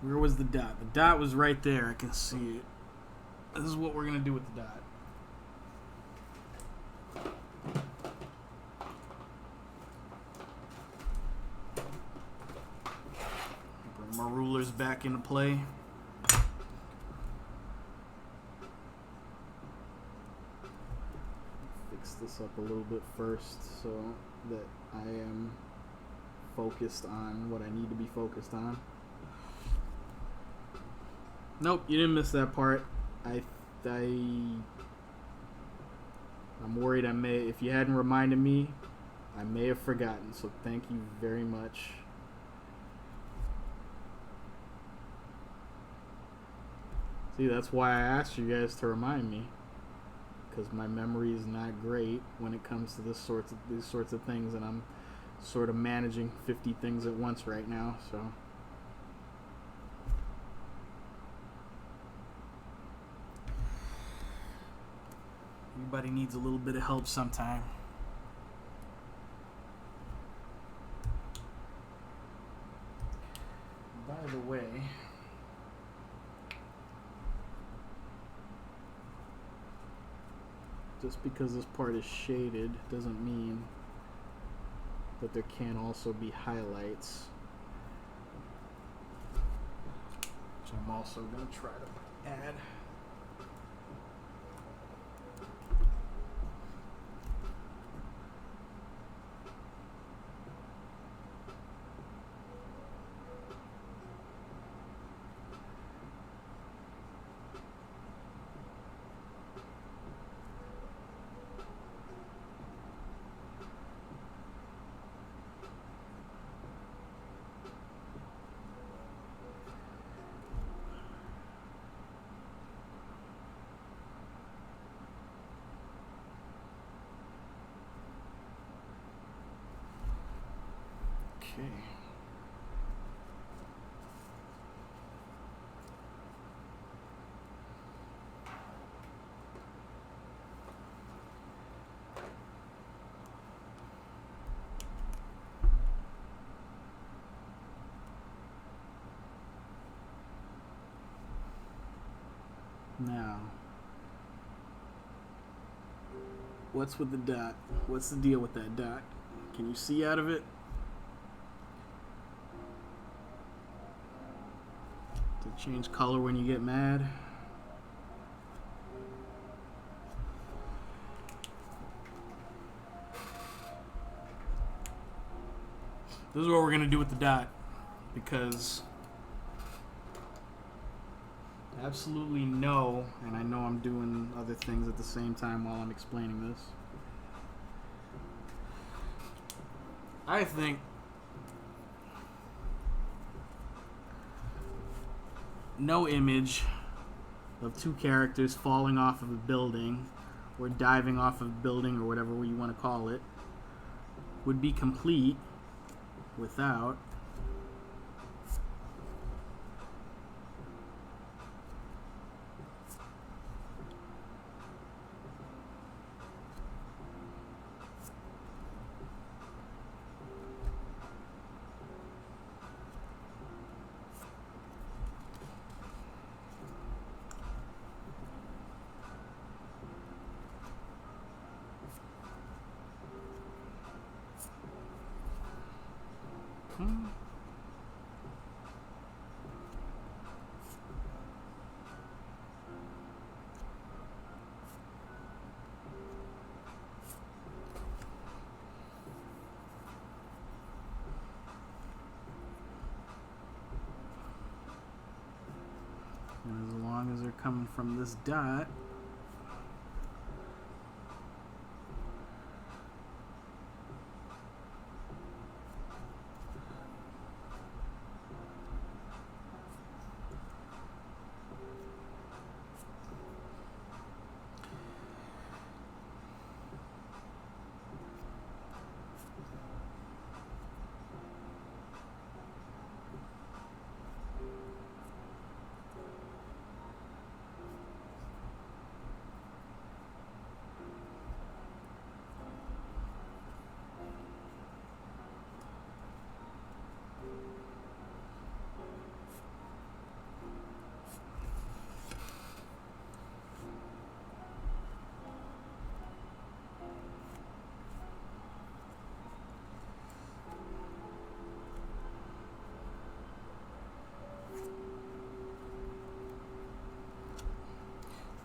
where was the dot? The dot was right there. I can see it. This is what we're going to do with the dot. colors back into play. Fix this up a little bit first so that I am focused on what I need to be focused on. Nope, you didn't miss that part. I'm worried if you hadn't reminded me, I may have forgotten, so thank you very much. See, that's why I asked you guys to remind me, because my memory is not great when it comes to these sorts of things, and I'm sort of managing 50 things at once right now, so. Everybody needs a little bit of help sometime. By the way, just because this part is shaded doesn't mean that there can't also be highlights, which I'm also going to try to add. Okay. Now, what's with the dot? What's the deal with that dot? Can you see out of it? To change color when you get mad? This is what we're gonna do with the dot, because I absolutely know, and I know I'm doing other things at the same time while I'm explaining this. I think no image of two characters falling off of a building or diving off of a building or whatever you want to call it would be complete without and as long as they're coming from this dot,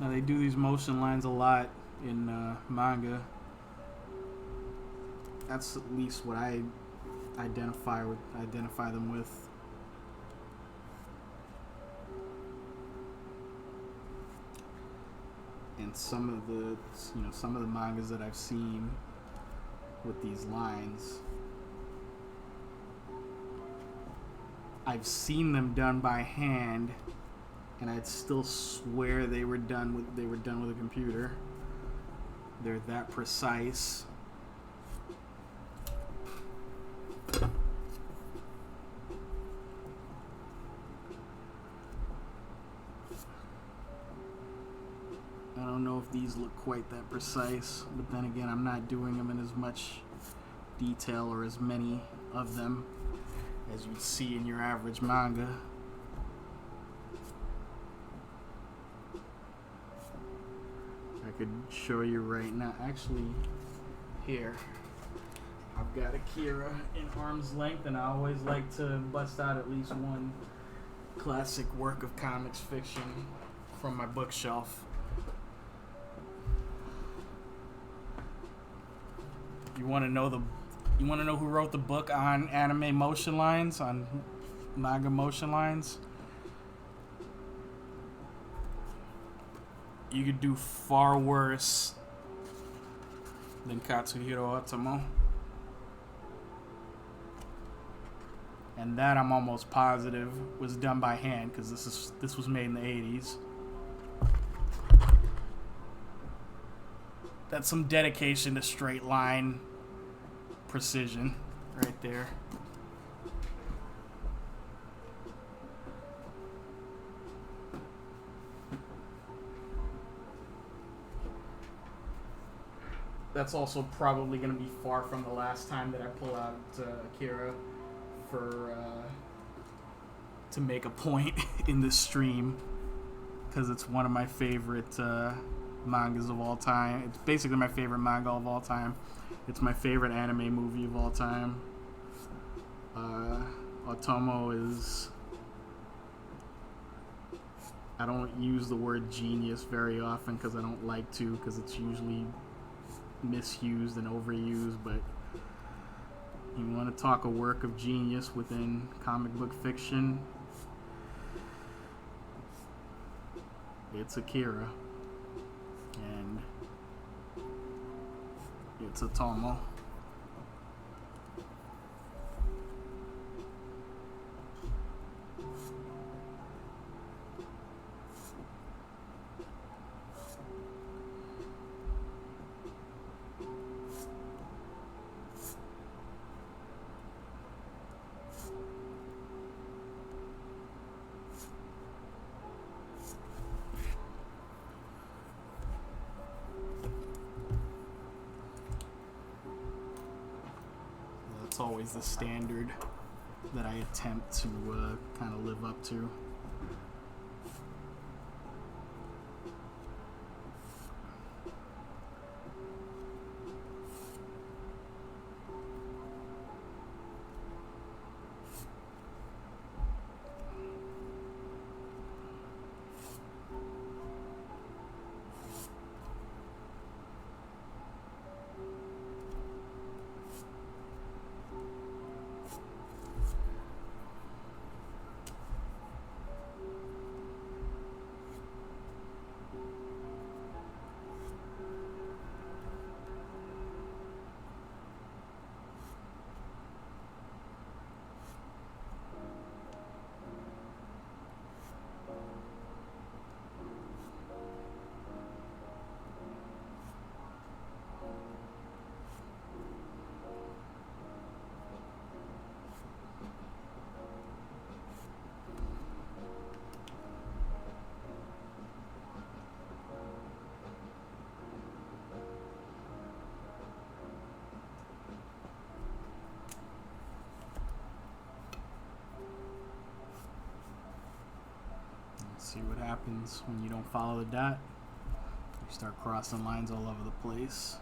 Now they do these motion lines a lot in manga. That's at least what I identify them with. And some of the mangas that I've seen with these lines, I've seen them done by hand, and I'd still swear they were done with a computer. They're that precise. I don't know if these look quite that precise, but then again, I'm not doing them in as much detail or as many of them as you'd see in your average manga. I could show you right now. Actually, here, I've got Akira in arm's length, and I always like to bust out at least one classic work of comics fiction from my bookshelf. You want to know who wrote the book on anime motion lines, on manga motion lines? You could do far worse than Katsuhiro Otomo. And that I'm almost positive was done by hand, because this was made in the 80s. That's some dedication to straight line precision right there. That's also probably going to be far from the last time that I pull out Akira to make a point in this stream, because it's one of my favorite mangas of all time. It's basically my favorite manga of all time. It's my favorite anime movie of all time. Otomo is... I don't use the word genius very often because I don't like to, because it's usually misused and overused, but you want to talk a work of genius within comic book fiction, it's Akira. And it's Otomo. Always the standard that I attempt to kind of live up to. See what happens when you don't follow the dot. You start crossing lines all over the place.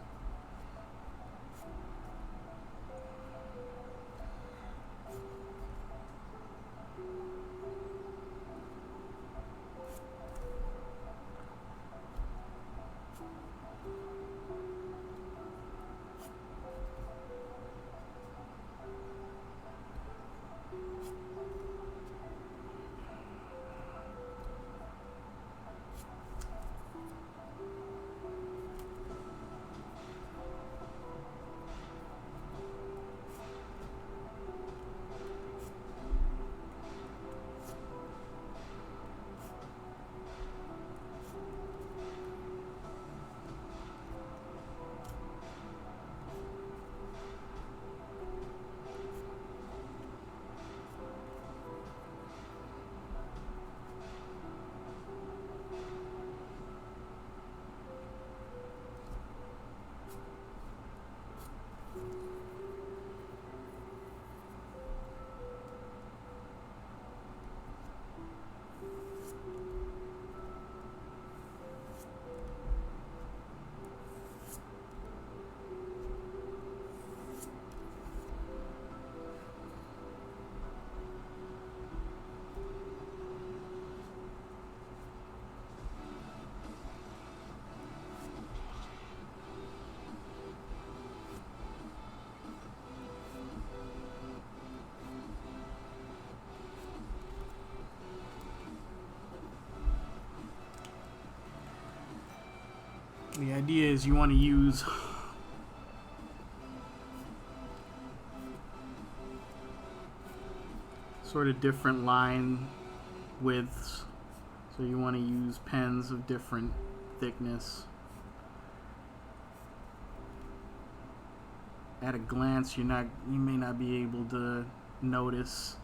The idea is you want to use sort of different line widths. So you want to use pens of different thickness. At a glance, you may not be able to notice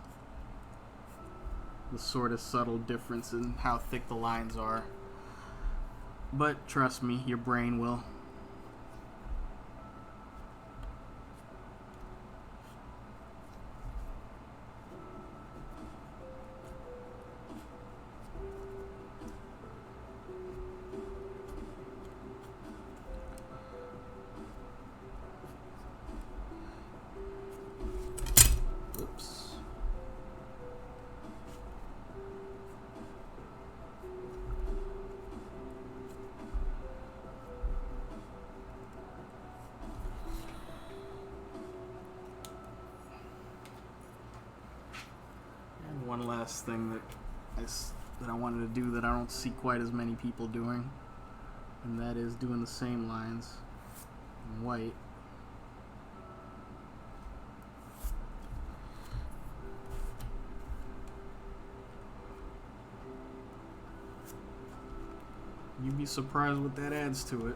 the sort of subtle difference in how thick the lines are. But trust me, your brain will. Oops. And one last thing that I wanted to do that I don't see quite as many people doing, and that is doing the same lines in white. You'd be surprised what that adds to it.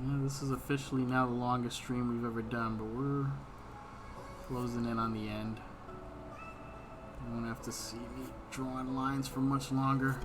Yeah, this is officially now the longest stream we've ever done, but we're closing in on the end. You won't have to see me drawing lines for much longer.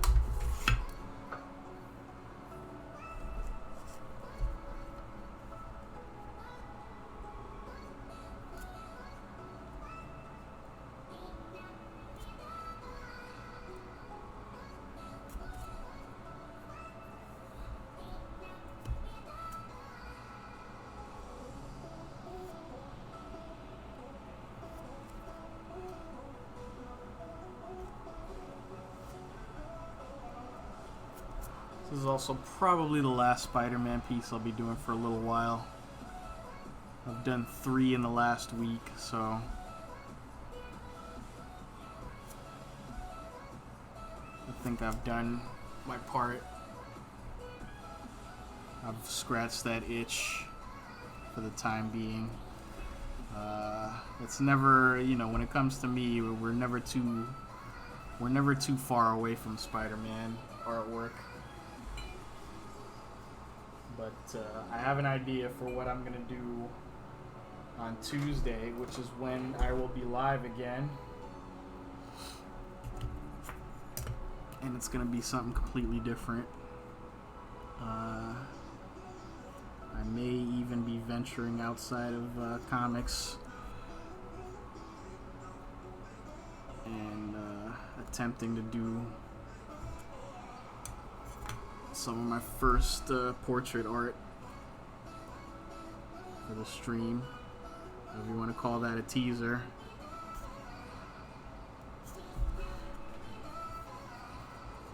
This is also probably the last Spider-Man piece I'll be doing for a little while. I've done 3 in the last week, so I think I've done my part. I've scratched that itch for the time being. It's never, when it comes to me, we're never too far away from Spider-Man artwork. But I have an idea for what I'm going to do on Tuesday, which is when I will be live again. And it's going to be something completely different. I may even be venturing outside of comics and attempting to do some of my first portrait art for the stream, if you want to call that a teaser.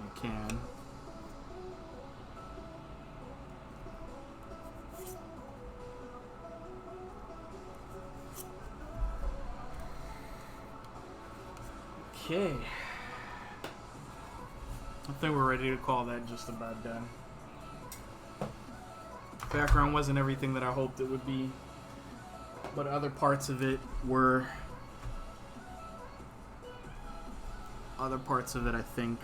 You can. Okay. I think we're ready to call that just about done. Background wasn't everything that I hoped it would be, but other parts of it were. Other parts of it, I think,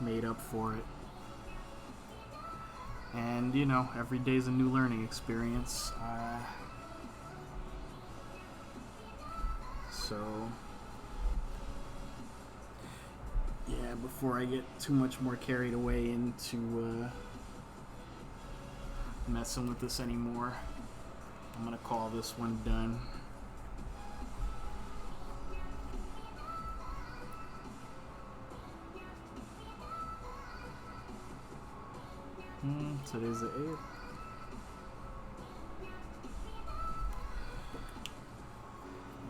made up for it. And, every day's a new learning experience. So yeah, before I get too much more carried away into messing with this anymore, I'm gonna call this one done. Today's the 8th.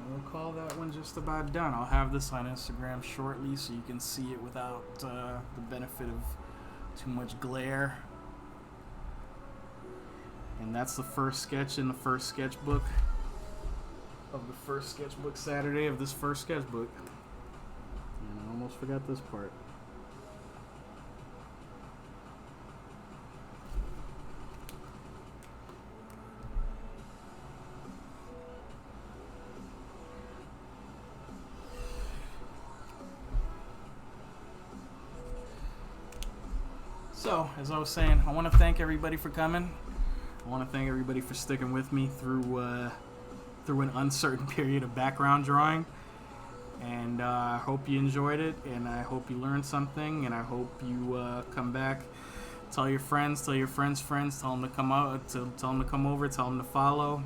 We'll call that one just about done. I'll have this on Instagram shortly so you can see it without the benefit of too much glare. And that's the first sketch in the first sketchbook of the first sketchbook Saturday of this first sketchbook. And I almost forgot this part. So, as I was saying, I want to thank everybody for coming. I want to thank everybody for sticking with me through an uncertain period of background drawing. And I hope you enjoyed it, and I hope you learned something, and I hope you come back. Tell your friends, tell your friends' friends, tell them to come out, tell them to come over, tell them to follow,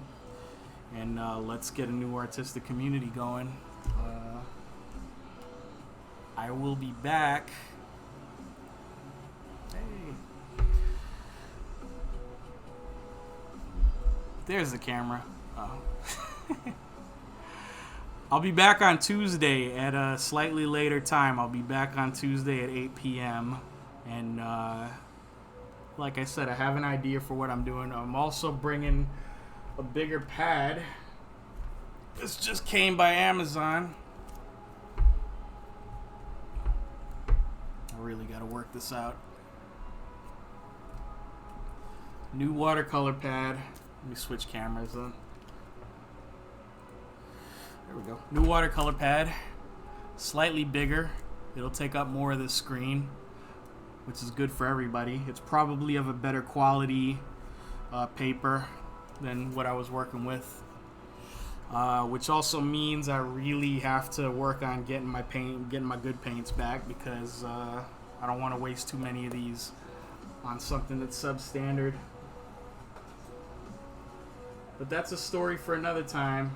and let's get a new artistic community going. I will be back. There's the camera. Oh. I'll be back on Tuesday at a slightly later time. I'll be back on Tuesday at 8 p.m. And like I said, I have an idea for what I'm doing. I'm also bringing a bigger pad. This just came by Amazon. I really got to work this out. New watercolor pad. Let me switch cameras then. There we go. New watercolor pad. Slightly bigger. It'll take up more of the screen, which is good for everybody. It's probably of a better quality paper than what I was working with. Which also means I really have to work on getting my good paints back, because I don't want to waste too many of these on something that's substandard. But that's a story for another time.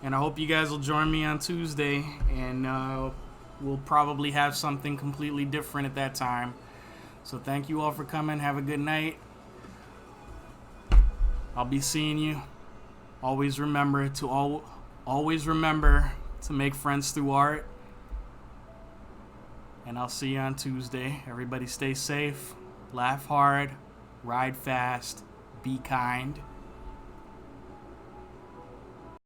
And I hope you guys will join me on Tuesday, and we'll probably have something completely different at that time. So thank you all for coming. Have a good night. I'll be seeing you. Always remember to make friends through art. And I'll see you on Tuesday. Everybody stay safe. Laugh hard, ride fast, be kind.